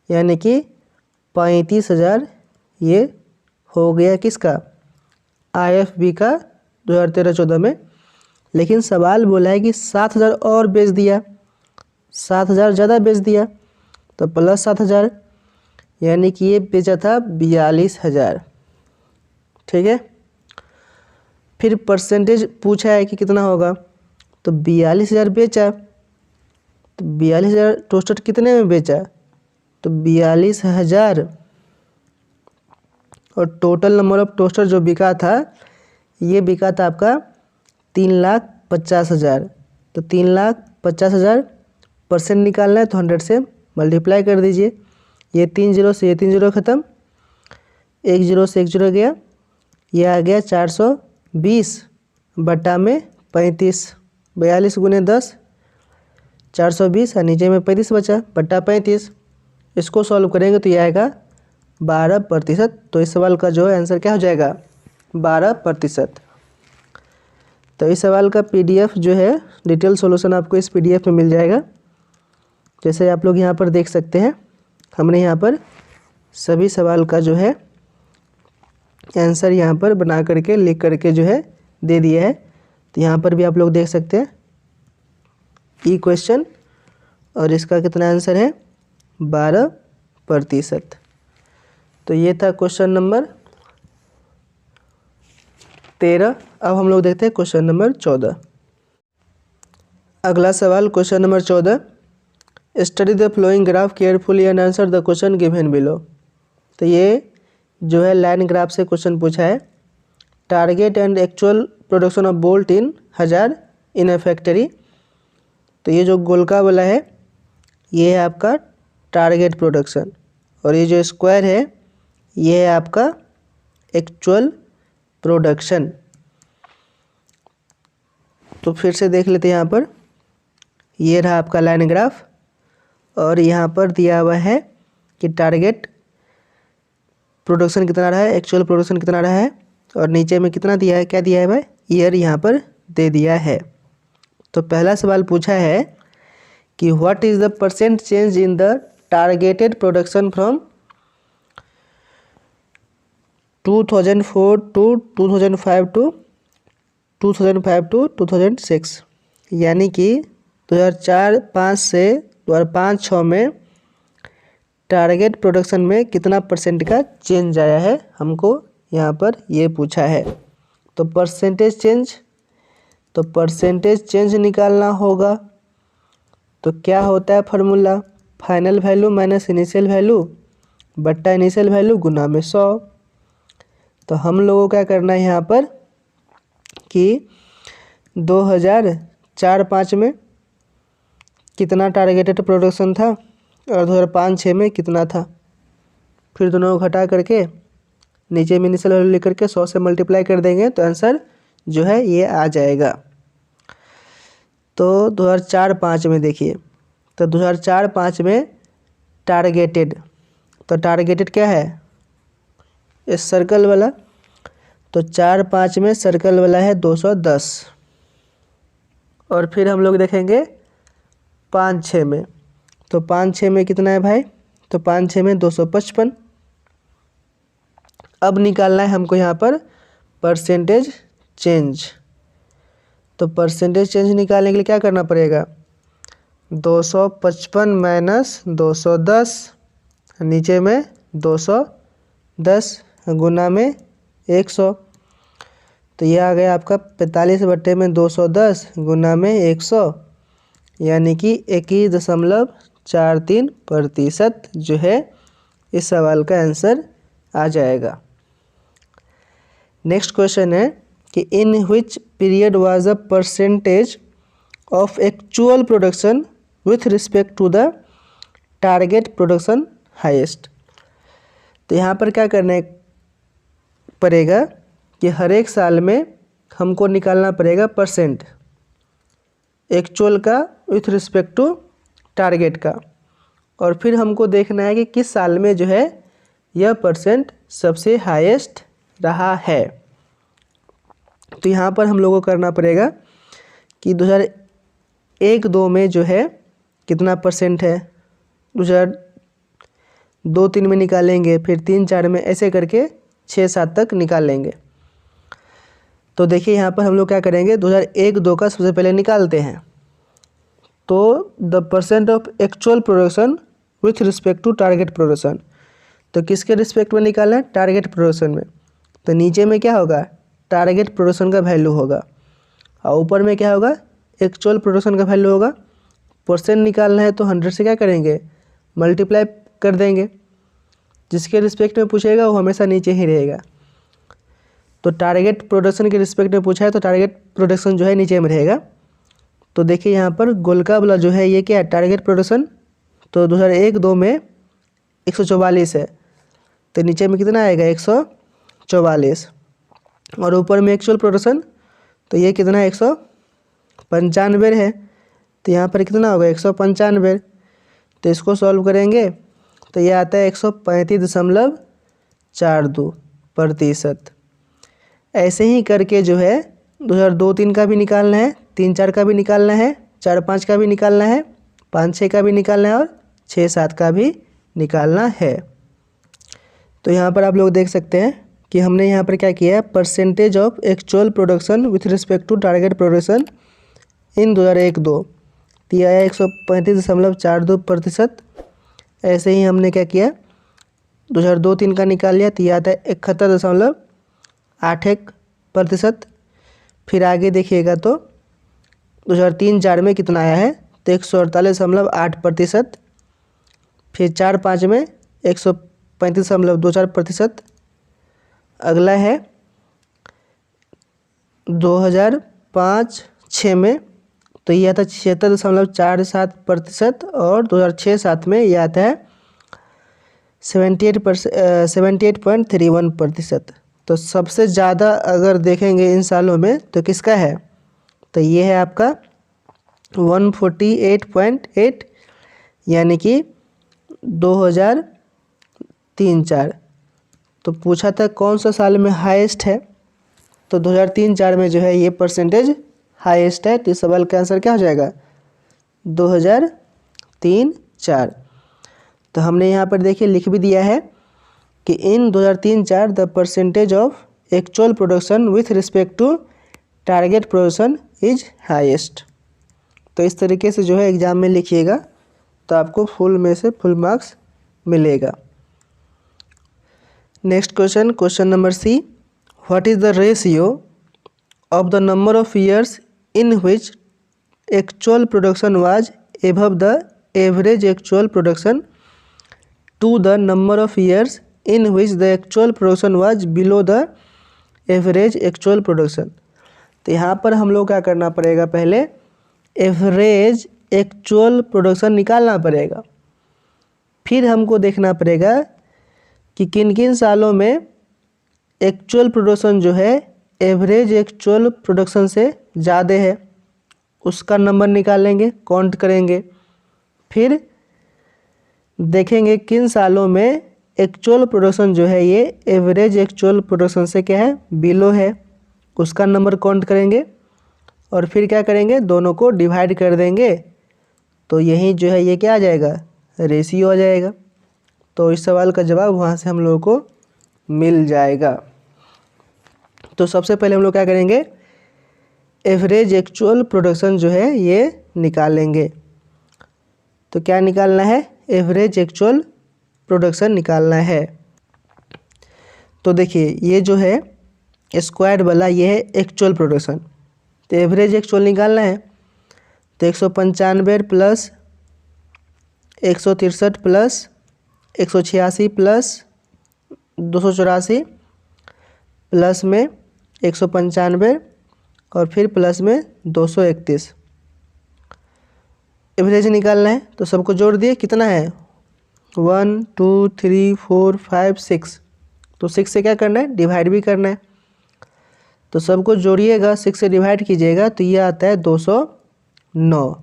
Speaker 1: यानी कि 35,000 ये हो गया किसका, IFB का 2013-14 में। लेकिन सवाल बोला है कि 7,000 और बेच दिया, 7,000 ज़्यादा बेच दिया, तो प्लस 7,000, यानी कि ये बेचा था 42,000। ठीक है। फिर परसेंटेज पूछा है कि कितना होगा, तो 42,000 बेचा, तो 42,000 टोस्टर कितने में बेचा, तो 42,000, और टोटल नंबर ऑफ टोस्टर जो बिका था ये बिका था आपका 3,50,000। तो 3,50,000 परसेंट निकालना है तो 100 से मल्टीप्लाई कर दीजिए। ये 3 0 से ये 3 0 ख़त्म, 1 0 से 1 0 गया, ये आ गया 420 बटा में 35, 42 गुने 10 420, और नीचे में 35 बचा बटा 35। इसको सॉल्व करेंगे तो ये आएगा 12%। तो इस सवाल का जो आंसर क्या हो जाएगा, 12%। तो इस सवाल का PDF जो है डिटेल सॉल्यूशन आपको इस PDF में मिल जाएगा। जैसे आप लोग यहाँ पर देख सकते हैं, हमने यहाँ पर सभी सवाल का जो है आंसर यहाँ पर बना करके लिख करके जो है दे दिया है। तो यहाँ पर भी आप लोग देख सकते हैं ई क्वेश्चन, और इसका कितना आंसर है, 12%। तो ये था क्वेश्चन नंबर 13। अब हम लोग देखते हैं क्वेश्चन नंबर 14। अगला सवाल question number 14, study the flowing graph carefully and answer the question given below. तो ये जो है लाइन ग्राफ से क्वेश्चन पूछा है। Target and actual production of bolt in 1000 in A factory. तो ये जो गोलका वाला है ये है आपका टारगेट प्रोडक्शन, और ये जो स्क्वायर है ये है आपका एक्चुअल प्रोडक्शन। तो फिर से देख लेते हैं यहाँ पर, ये रहा आपका लाइन ग्राफ, और यहाँ पर दिया हुआ है कि टारगेट प्रोडक्शन कितना रहा है, एक्चुअल प्रोडक्शन कितना रहा है, और नीचे में कितना दिया है, क्या दिया है भाई, ईयर यहाँ पर दे दिया है। तो पहला सवाल पूछा है कि what is the percent change in the targeted production from 2004 to 2005 to 2006, यानी कि 2004-05 से 2005-06 में टारगेट प्रोडक्शन में कितना परसेंट का चेंज आया है, हमको यहाँ पर ये पूछा है। तो परसेंटेज चेंज निकालना होगा। तो क्या होता है formula, final value minus initial value बट्टा इनिशियल वैल्यू गुना में 100। तो हम लोगों को क्या करना है यहाँ पर कि 2004-05 में कितना टारगेटेड प्रोडक्शन था और 2005-06 में कितना था, फिर दोनों को घटा करके नीचे में इनिशियल वैल्यू लेकर के 100 से मल्टीप्लाई कर देंगे तो आंसर जो है ये आ जाएगा। तो 2004-05 में देखिए, तो 2004-05 में टारगेटेड, तो टारगेटेड क्या है इस सर्कल वाला, तो 4-5 में सर्कल वाला है 210। और फिर हम लोग देखेंगे 5-6 में, तो 5-6 में कितना है भाई, तो 5-6 में 255। अब निकालना है हमको यहाँ पर परसेंटेज चेंज। तो परसेंटेज चेंज निकालने के लिए क्या करना पड़ेगा, 255 माइनस 210 नीचे में 210 गुना में 100। तो यह आ गया आपका 45/210 गुना में 100, यानी कि 21.43% जो है इस सवाल का आंसर आ जाएगा। नेक्स्ट क्वेश्चन है कि in which period was the percentage of actual production with respect to the target production highest. तो यहाँ पर क्या करना पड़ेगा कि हर एक साल में हमको निकालना पड़ेगा परसेंट एक्चुअल का विथ रिस्पेक्ट टू टारगेट का, और फिर हमको देखना है कि किस साल में जो है यह परसेंट सबसे हाईएस्ट रहा है। तो यहाँ पर हम लोगों को करना पड़ेगा कि 2001-02 में जो है कितना परसेंट है, 2002-03 में निकालेंगे, फिर 3-4 में, ऐसे करके 6-7 तक निकाल लेंगे। तो देखिए यहाँ पर हम लोग क्या करेंगे, 2001-02 का सबसे पहले निकालते हैं। तो the percent of actual production with respect to target production, तो किसके रिस्पेक्ट में निकालना है, टारगेट प्रोडक्शन में। तो नीचे में क्या होगा, टारगेट प्रोडक्शन का वैल्यू होगा, और ऊपर में क्या होगा, एक्चुअल प्रोडक्शन का वैल्यू होगा। परसेंट निकालना है तो 100 से क्या करेंगे, मल्टीप्लाई कर देंगे। जिसके रिस्पेक्ट में पूछेगा वो हमेशा नीचे ही रहेगा। तो टारगेट प्रोडक्शन के रिस्पेक्ट में पूछा है तो टारगेट प्रोडक्शन जो है नीचे में रहेगा। तो देखिए यहाँ पर गोलका वाला जो है ये क्या है, टारगेट प्रोडक्शन। तो 2001-02 में 144 है, तो नीचे में कितना आएगा, 144, और ऊपर में एक्चुअल प्रोडक्शन, तो ये कितना है, 195 है। तो यहाँ पर कितना होगा, 195। तो इसको सॉल्व करेंगे तो ये आता है 135.42%। ऐसे ही करके जो है 2002-03 का भी निकालना है, 3-4 का भी निकालना है, 4-5 का भी निकालना है, 5-6 का भी निकालना है, और 6-7 का भी निकालना है। तो यहाँ पर आप लोग देख सकते हैं कि हमने यहाँ पर क्या किया है, percentage of actual production with respect to target production in 2001-02, तो यह आया 135.42%। ऐसे ही हमने क्या किया, 2002-03 का निकाल लिया, तो यह आता है 71.81%। फिर आगे देखिएगा तो 2003-04 में कितना आया है, तो 148.8%। फिर 4-5 में 135.24%। अगला है 2005-06 में, तो ये आता है 76.47%, और 2006-07 में यह आता है 78.31%। तो सबसे ज़्यादा अगर देखेंगे इन सालों में तो किसका है, तो ये है आपका 148.8, यानी कि 2003-04। तो पूछा था कौन सा साल में हाईएस्ट है, तो 2003-04 में जो है ये परसेंटेज हाईएस्ट है। तो इस सवाल का आंसर क्या हो जाएगा, 2003-04। तो हमने यहाँ पर देखिए लिख भी दिया है कि in 2003-04 the percentage of actual production with respect to target production is highest. तो इस तरीके से जो है एग्ज़ाम में लिखिएगा तो आपको फुल में से फुल मार्क्स मिलेगा। Next question, question number C, what is the ratio of the number of years in which actual production was above the average actual production to the number of years in which the actual production was below the average actual production. तो यहाँ पर हम लोग क्या करना पड़ेगा, पहले average actual production निकालना पड़ेगा। फिर हमको देखना पड़ेगा कि किन किन सालों में एक्चुअल प्रोडक्शन जो है एवरेज एक्चुअल प्रोडक्शन से ज़्यादा है, उसका नंबर निकालेंगे, काउंट करेंगे। फिर देखेंगे किन सालों में एक्चुअल प्रोडक्शन जो है ये एवरेज एक्चुअल प्रोडक्शन से क्या है, बिलो है, उसका नंबर काउंट करेंगे। और फिर क्या करेंगे, दोनों को डिवाइड कर देंगे, तो यही जो है ये क्या आ जाएगा, रेशियो आ जाएगा। तो इस सवाल का जवाब वहाँ से हम लोगों को मिल जाएगा। तो सबसे पहले हम लोग क्या करेंगे, एवरेज एक्चुअल प्रोडक्शन जो है ये निकालेंगे। तो क्या निकालना है, एवरेज एक्चुअल प्रोडक्शन निकालना है। तो देखिए ये जो है स्क्वायर वाला ये है एक्चुअल प्रोडक्शन, तो एवरेज एक्चुअल निकालना है। तो 195 प्लस 163 प्लस 186 प्लस 284 प्लस में 195 और फिर प्लस में 231 एवरेज निकालना है। तो सबको जोड़ दिए, कितना है 1 2 3 4 5 6। तो 6 से क्या करना है, डिवाइड भी करना है। तो सबको जोड़िएगा, 6 से डिवाइड कीजिएगा तो ये आता है 209।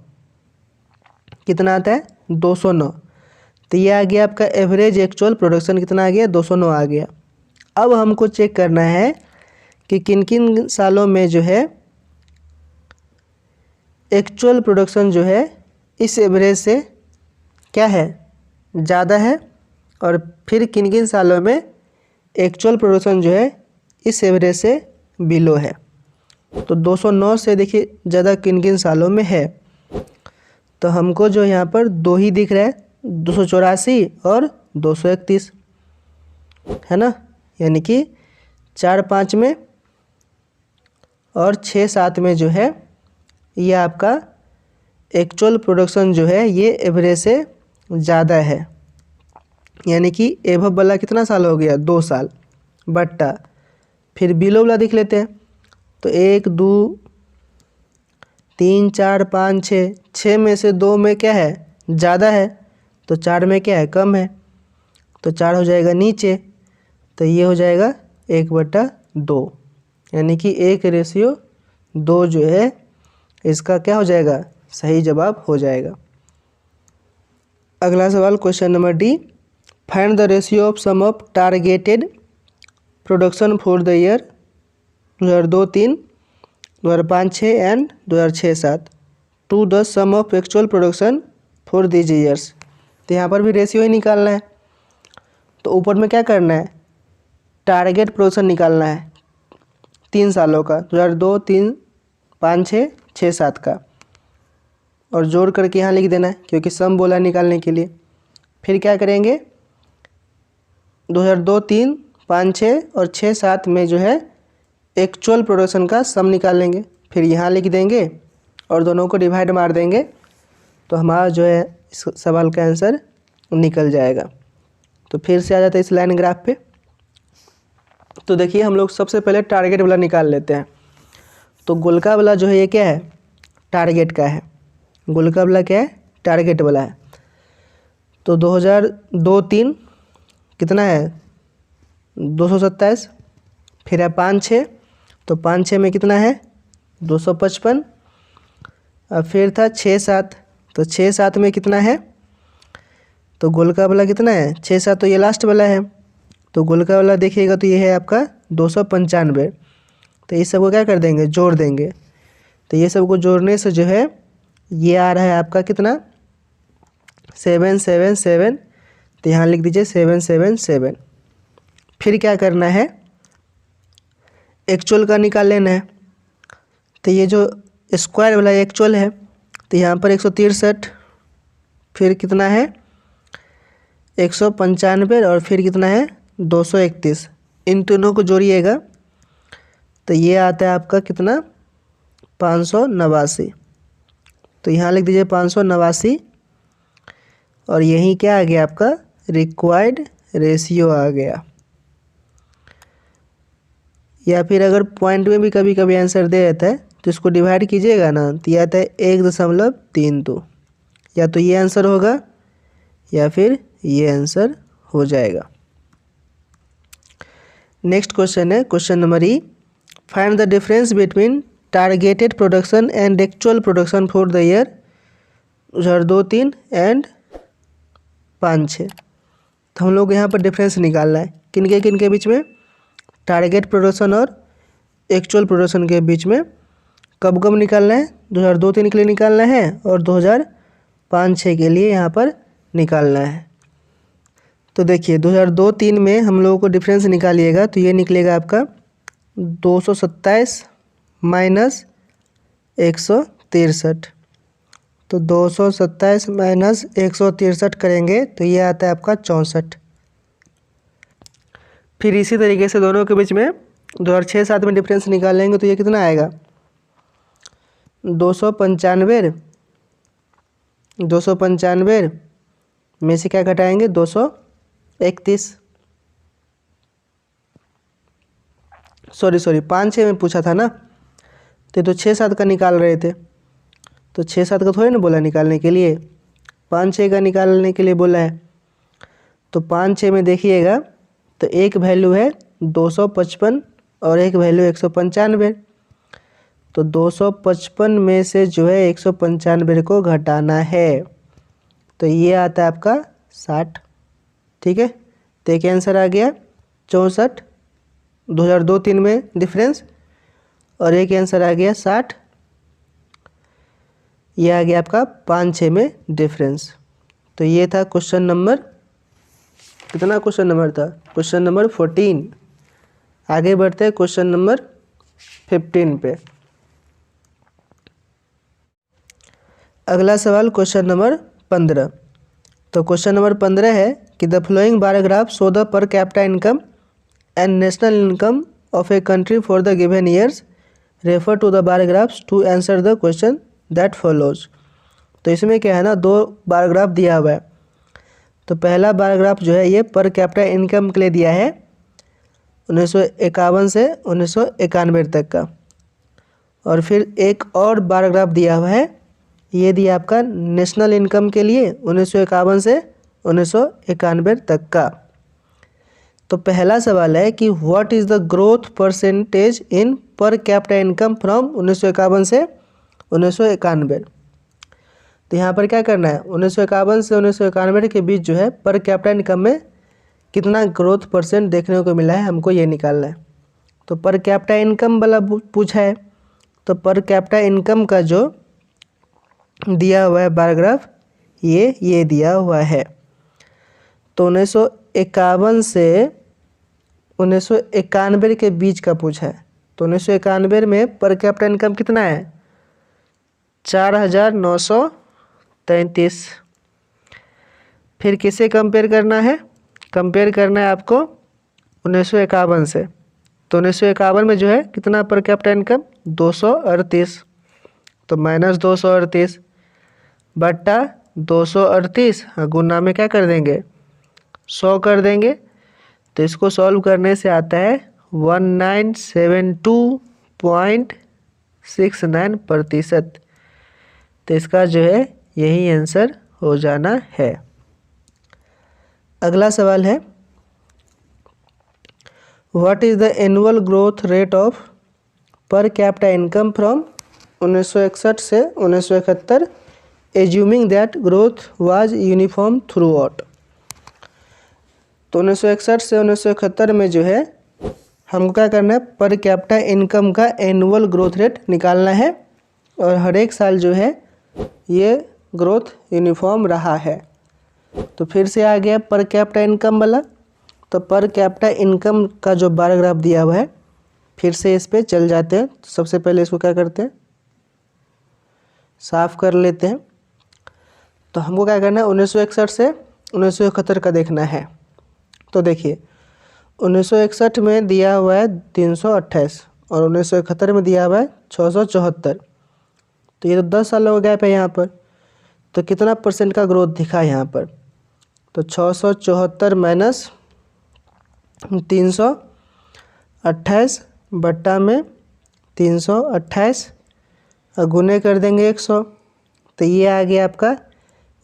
Speaker 1: कितना आता है, 209। तो ये आ गया आपका एवरेज एक्चुअल प्रोडक्शन, कितना आ गया, 209 आ गया। अब हमको चेक करना है कि किन किन सालों में जो है एक्चुअल प्रोडक्शन जो है इस एवरेज से क्या है, ज़्यादा है, और फिर किन किन सालों में एक्चुअल प्रोडक्शन जो है इस एवरेज से बिलो है। तो 209 से देखिए ज़्यादा किन किन सालों में है, तो हमको जो यहाँ पर दो ही दिख रहा है, 284 और 231 है ना, यानी कि 4-5 में और 6-7 में जो है ये आपका एक्चुअल प्रोडक्शन जो है ये एवरेज से ज़्यादा है। यानी कि एबव वाला कितना साल हो गया, 2 साल, बट्टा फिर बिलो वाला देख लेते हैं। तो 1 2 3 4 5 6, 6 में से 2 में क्या है, ज़्यादा है, तो 4 में क्या है, कम है, तो 4 हो जाएगा नीचे, तो ये हो जाएगा 1/2, यानी कि 1:2 जो है इसका क्या हो जाएगा, सही जवाब हो जाएगा। अगला सवाल question number D, find the ratio of sum of targeted production for the year 2002-03, 2005-06 and 2006-07 to the sum of actual production for these years. तो यहाँ पर भी रेशियो ही निकालना है। तो ऊपर में क्या करना है, टारगेट प्रोडक्शन निकालना है 3 सालों का, 2002, 3, 5, 6, 6, 7 का, और जोड़ करके यहाँ लिख देना है क्योंकि सम बोला निकालने के लिए। फिर क्या करेंगे, 2002, 3, 5, 6 और 6, 7 में जो है एक्चुअल प्रोडक्शन का सम निकालेंगे, फिर यहाँ लिख देंगे और दोनों को डिवाइड मार देंगे, तो हमारा जो है इस सवाल का आंसर निकल जाएगा। तो फिर से आ जाता है इस लाइन ग्राफ पे। तो देखिए हम लोग सबसे पहले टारगेट वाला निकाल लेते हैं। तो गोलका वाला जो है ये क्या है, टारगेट का है। गोलका वाला क्या है, टारगेट वाला है। तो 2002-03 कितना है, 227, फिर है 5-6, तो 5-6 में कितना है, 255, और फिर था 6-7, तो 6-7 में कितना है, तो गोलका वाला कितना है, 6-7, तो ये लास्ट वाला है, तो गोलका वाला देखिएगा तो ये है आपका 295। तो इस सबको क्या कर देंगे, जोड़ देंगे। तो ये सबको जोड़ने से जो है ये आ रहा है आपका कितना, 777। तो यहाँ लिख दीजिए 777। फिर क्या करना है, एक्चुअल का निकाल लेना है। तो ये जो स्क्वायर वाला एक्चुअल है, तो यहाँ पर 163, फिर कितना है 195 और फिर कितना है 231। इन तीनों को जोड़िएगा तो ये आता है आपका कितना 589। तो यहाँ लिख दीजिए 589 और यहीं क्या आ गया आपका रिक्वायर्ड रेशियो आ गया। या फिर अगर पॉइंट में भी कभी कभी आंसर दे देता है तो इसको डिवाइड कीजिएगा ना तो यह आता है 1.32। या तो ये आंसर होगा या फिर ये आंसर हो जाएगा। नेक्स्ट क्वेश्चन है question number E, find the difference between targeted production and actual production for the year 2002-03 and 5-6। तो हम लोग यहाँ पर डिफरेंस निकालना है किन के बीच में, टारगेट प्रोडक्शन और एक्चुअल प्रोडक्शन के बीच में। कब कब निकालना है, 2002-03 के लिए निकालना है और 2005-06 के लिए यहाँ पर निकालना है। तो देखिए 2002-03 में हम लोगों को डिफरेंस निकालिएगा तो ये निकलेगा आपका 227 माइनस 163। तो 227 माइनस 163 करेंगे तो ये आता है आपका 64। फिर इसी तरीके से दोनों के बीच में 2006-07 में डिफरेंस निकालेंगे तो ये कितना आएगा 295 में से क्या घटाएंगे 231। सॉरी 5-6 में पूछा था ना, तो 6-7 का निकाल रहे थे तो 6-7 का थोड़ी ना बोला निकालने के लिए, 5-6 का निकालने के लिए बोला है। तो 5-6 में देखिएगा तो एक वैल्यू है 255 और एक वैल्यू 195। तो 255 में से जो है 195 को घटाना है तो ये आता है आपका 60। ठीक है, तो एक आंसर आ गया 64 2002-03 में डिफरेंस और एक आंसर आ गया 60। ये आ गया आपका 5-6 में डिफरेंस। तो ये था क्वेश्चन नंबर, कितना क्वेश्चन नंबर था, क्वेश्चन नंबर 14। आगे बढ़ते हैं क्वेश्चन नंबर 15 पे। अगला सवाल क्वेश्चन नंबर 15। तो क्वेश्चन नंबर 15 है कि the following bar graph show the per capita income and national income of a country for the given years, refer to the bar graphs to answer the question that follows. तो इसमें क्या है ना, दो bar graph दिया हुआ है। तो पहला बार ग्राफ जो है ये पर कैपिटा इनकम के लिए दिया है 1951 से 1991 तक का, और फिर एक और बार ग्राफ दिया हुआ है, ये दिया आपका नेशनल इनकम के लिए 1951 से 1991 तक का। तो पहला सवाल है कि what is the growth percentage in पर कैपिटा इनकम फ्रॉम 1951 से 1991। तो यहाँ पर क्या करना है, 1951 से 1991 के बीच जो है पर कैपिटा इनकम में कितना ग्रोथ परसेंट देखने को मिला है, हमको ये निकालना है। तो पर कैपिटा इनकम वाला पूछा है, तो पर कैपिटा इनकम का जो दिया हुआ है बार ग्राफ ये दिया हुआ है। तो 1951 से 1991 के बीच का पूछा है। तो 1991 में पर कैपिटा इनकम कितना है 4933। फिर किसे कंपेयर करना है, कंपेयर करना है आपको 1951 से। तो 1951 में जो है कितना पर कैपिटा इनकम 238। तो माइनस 238 बट्टा 238 गुना में क्या कर देंगे 100 कर देंगे। तो इसको सॉल्व करने से आता है 1972.69%। तो इसका जो है यही आंसर हो जाना है। अगला सवाल है what is the annual growth rate of पर कैपिटा इनकम फ्रॉम 1961 से 1971 assuming that growth was uniform through out. तो 1961 से 1971 में जो है हमको क्या करना है, पर कैपिटा इनकम का एनुअल ग्रोथ रेट निकालना है और हर एक साल जो है ये ग्रोथ यूनिफॉर्म रहा है। तो फिर से आ गया पर कैपिटा इनकम वाला। तो पर कैपिटा इनकम का जो बार ग्राफ दिया हुआ है फिर से इस पे चल जाते हैं। तो सबसे पहले इसको क्या करते हैं, साफ कर लेते हैं। तो हमको क्या करना है 1961 से 1971 का देखना है। तो देखिए 1961 में दिया हुआ है 328 और 1971 में दिया हुआ है 674। तो ये तो 10 सालों का गैप है यहाँ पर। तो कितना % का ग्रोथ दिखा है यहाँ पर? तो 674 माइनस 328 बट्टा में 328 और गुने कर देंगे 100। तो ये आ गया आपका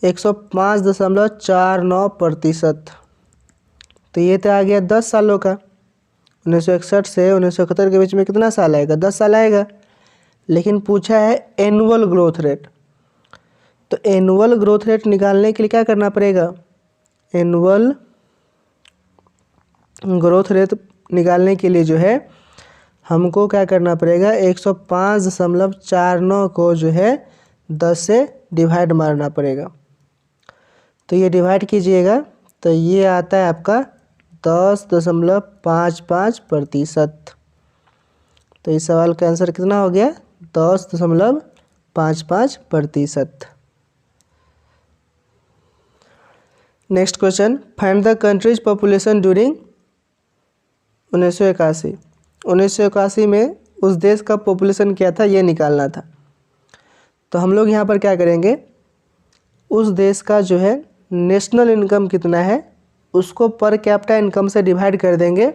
Speaker 1: 105.49%। तो ये तो आ गया 10 सालों का। 1961 से 1971 के बीच में कितना साल आएगा? 10 साल आएगा। लेकिन पूछा है एनुअल ग्रोथ रेट। तो एनुअल ग्रोथ रेट निकालने के लिए क्या करना पड़ेगा? एनुअल ग्रोथ रेट निकालने के लिए जो है हमको क्या करना पड़ेगा? 105.49 को जो है 10 से डिवाइड मारना पड़ेगा। तो ये डिवाइड कीजिएगा तो ये आता है आपका 10.55%। तो इस सवाल का आंसर कितना हो गया? 10.55%। Next question, find the countries population during 1981। 1981 में उस देश का पॉपुलेशन क्या था ये निकालना था। तो हम लोग यहाँ पर क्या करेंगे? उस देश का जो है नेशनल इनकम कितना है उसको पर कैपिटा इनकम से डिवाइड कर देंगे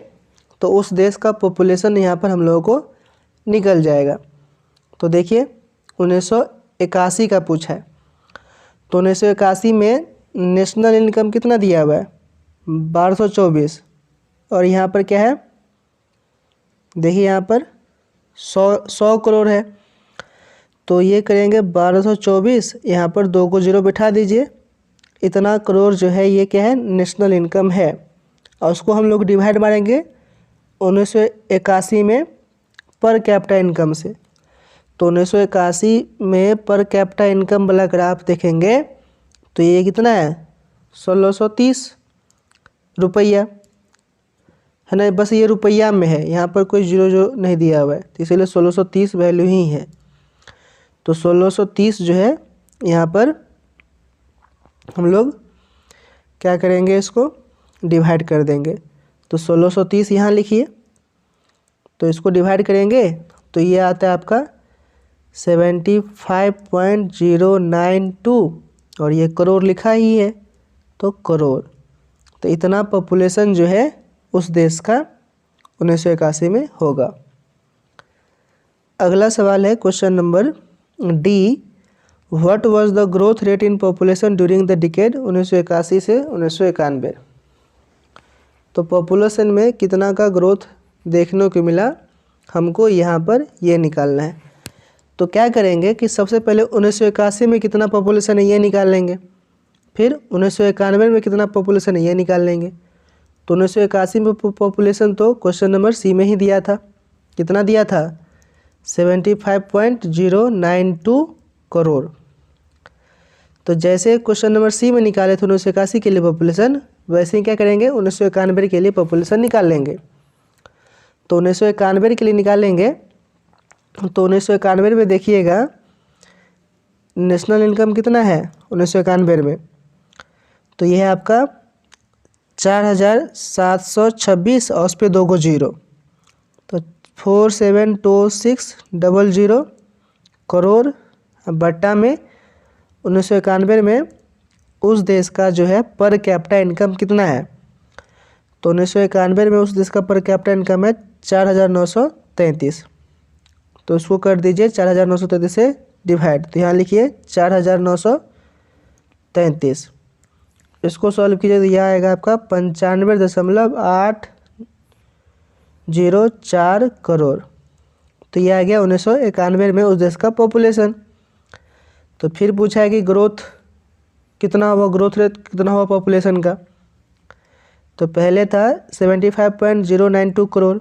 Speaker 1: तो उस देश का पॉपुलेशन यहाँ पर हम लोगों को निकल जाएगा। तो देखिए 1981 का पूछा है। तो 1981 में नेशनल इनकम कितना दिया हुआ है? 1224। और यहाँ पर क्या है? देखिए यहाँ पर 100 करोड़ है। तो ये करेंगे 1224, यहाँ पर 2 को 0 बिठा दीजिए। इतना करोड़ जो है ये क्या है? नेशनल इनकम है। और उसको हम लोग डिवाइड मारेंगे 1981 में पर कैपिटा इनकम से। तो 1981 में पर कैपिटा इनकम वाला ग्राफ देखेंगे तो ये कितना है? 1630 रुपया है ना। बस ये रुपया में है, यहाँ पर कोई जीरो जो नहीं दिया हुआ है, तो इसीलिए 1630 वैल्यू ही है। तो 1630 जो है यहाँ पर हम लोग क्या करेंगे? इसको डिवाइड कर देंगे। तो 1630 यहाँ लिखिए। तो इसको डिवाइड करेंगे तो ये आता है आपका 75.092 और ये करोड़ लिखा ही है तो करोड़। तो इतना पॉपुलेशन जो है उस देश का 1981 में होगा। अगला सवाल है question number D, what was the growth rate in population during the decade 1981 से 1991। तो पॉपुलेशन में कितना का ग्रोथ देखने को मिला हमको यहाँ पर ये निकालना है। तो क्या करेंगे कि सबसे पहले 1981 में कितना पॉपुलेशन है ये निकाल लेंगे, फिर 1991 में कितना पॉपुलेशन है ये निकाल लेंगे। तो 1981 में पॉपुलेशन तो क्वेश्चन नंबर सी में ही दिया था। कितना दिया था? 75.092 करोड़। तो जैसे क्वेश्चन नंबर सी में निकाले थे 1981 के लिए पॉपुलेशन, वैसे ही क्या करेंगे 1991 के लिए पॉपुलेशन निकाल लेंगे। तो 1991 के लिए निकालेंगे तो 1991 में देखिएगा नेशनल इनकम कितना है 1991 में? तो यह है आपका 4726 और उस पर 2 को 0, तो 472600 करोड़ बट्टा में 1991 में उस देश का जो है पर कैपिटा इनकम कितना है? तो 1991 में उस देश का पर कैपिटा इनकम है 4933। तो इसको कर दीजिए 4933 से डिवाइड। तो यहाँ लिखिए 4933। इसको सॉल्व कीजिए तो यह आएगा आपका 95.804 करोड़। तो यह आ गया 1991 में उस देश का पॉपुलेशन। तो फिर पूछा है कि ग्रोथ कितना हुआ, ग्रोथ रेट कितना हुआ पॉपुलेशन का। तो पहले था 75.092 करोड़,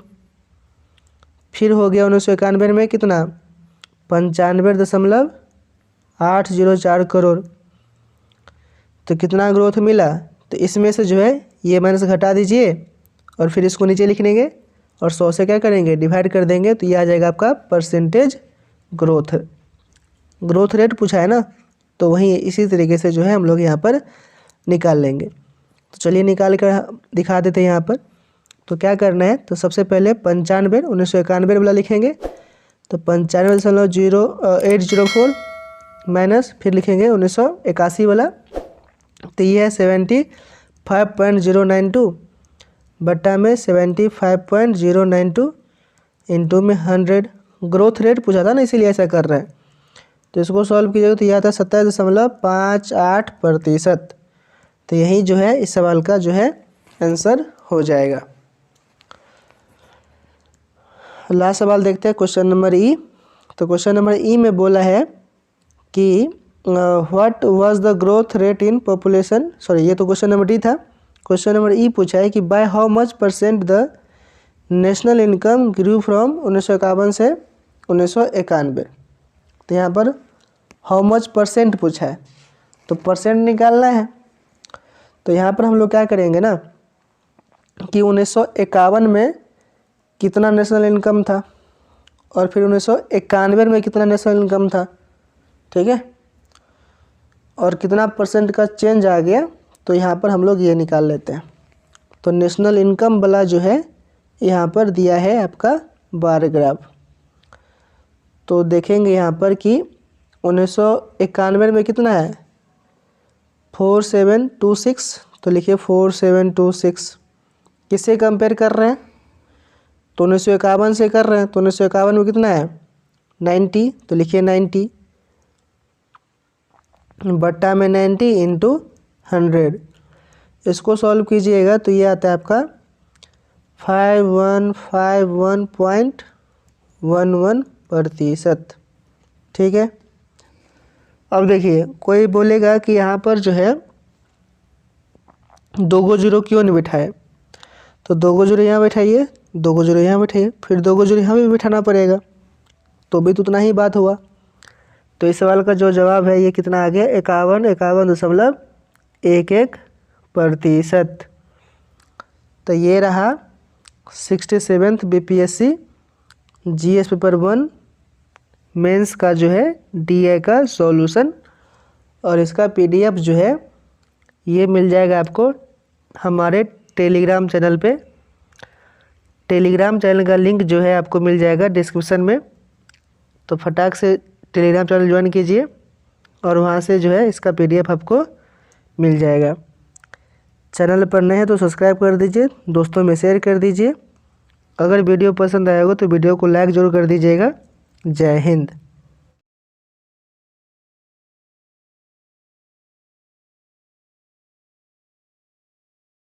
Speaker 1: फिर हो गया 1991 में कितना 95.804 करोड़। तो कितना ग्रोथ मिला? तो इसमें से जो है ये माइनस घटा दीजिए और फिर इसको नीचे लिख लेंगे और 100 से क्या करेंगे डिवाइड कर देंगे। तो ये आ जाएगा आपका परसेंटेज ग्रोथ। ग्रोथ रेट पूछा है ना, तो वहीं इसी तरीके से जो है हम लोग यहाँ पर निकाल लेंगे। तो चलिए निकाल कर दिखा देते हैं यहाँ पर। तो क्या करना है, तो सबसे पहले 95 1991 वाला लिखेंगे। तो 95.0804 माइनस फिर लिखेंगे 1981 वाला। तो ये है 75.092 बट्टा में 75.092 इंटू में 100। ग्रोथ रेट पूछा था ना, इसीलिए ऐसा कर रहा है। तो इसको सॉल्व कीजिएगा तो यह आता है 27.58%। तो यही जो है इस सवाल का जो है आंसर हो जाएगा। लास्ट सवाल देखते हैं, क्वेश्चन नंबर ई। तो क्वेश्चन नंबर ई में बोला है कि what was the growth rate in population, sorry ये तो क्वेश्चन नंबर डी था। क्वेश्चन नंबर ई पूछा है कि by how much percent the national income grew from 1951 से 1991। तो यहाँ पर हाउ मच परसेंट पूछा है, तो परसेंट निकालना है। तो यहाँ पर हम लोग क्या करेंगे ना कि 1951 में कितना नेशनल इनकम था और फिर 1991 में कितना नेशनल इनकम था, ठीक है, और कितना परसेंट का चेंज आ गया। तो यहाँ पर हम लोग ये निकाल लेते हैं। तो नेशनल इनकम वाला जो है यहाँ पर दिया है आपका बार ग्राफ। तो देखेंगे यहाँ पर कि 1991 में कितना है 4726। तो लिखिए 4726। किससे कंपेयर कर रहे हैं, तो 1951 से कर रहे हैं। तो 1951 में कितना है 90। तो लिखिए 90 बट्टा में 90 इंटू 100। इसको सॉल्व कीजिएगा तो ये आता है आपका 5151.11%, ठीक है। अब देखिए कोई बोलेगा कि यहाँ पर जो है 2 जीरो क्यों नहीं बिठाए, तो 2 जीरो यहाँ बैठाइए, 2 जीरो यहाँ बैठाइए, फिर 2 जीरो यहाँ भी बिठाना पड़ेगा, तो भी तो उतना ही बात हुआ। तो इस सवाल का जो जवाब है ये कितना आ गया 51.11%। तो ये रहा 67th BPSC GS paper 1 mains का जो है DI का सॉल्यूशन। और इसका PDF जो है ये मिल जाएगा आपको हमारे टेलीग्राम चैनल पे। टेलीग्राम चैनल का लिंक जो है आपको मिल जाएगा डिस्क्रिप्शन में। तो फटाक से टेलीग्राम चैनल ज्वाइन कीजिए और वहाँ से जो है इसका PDF आपको मिल जाएगा। चैनल पर नए हैं तो सब्सक्राइब कर दीजिए, दोस्तों में शेयर कर दीजिए। अगर वीडियो पसंद आया हो तो वीडियो को लाइक ज़रूर कर दीजिएगा। जय हिंद।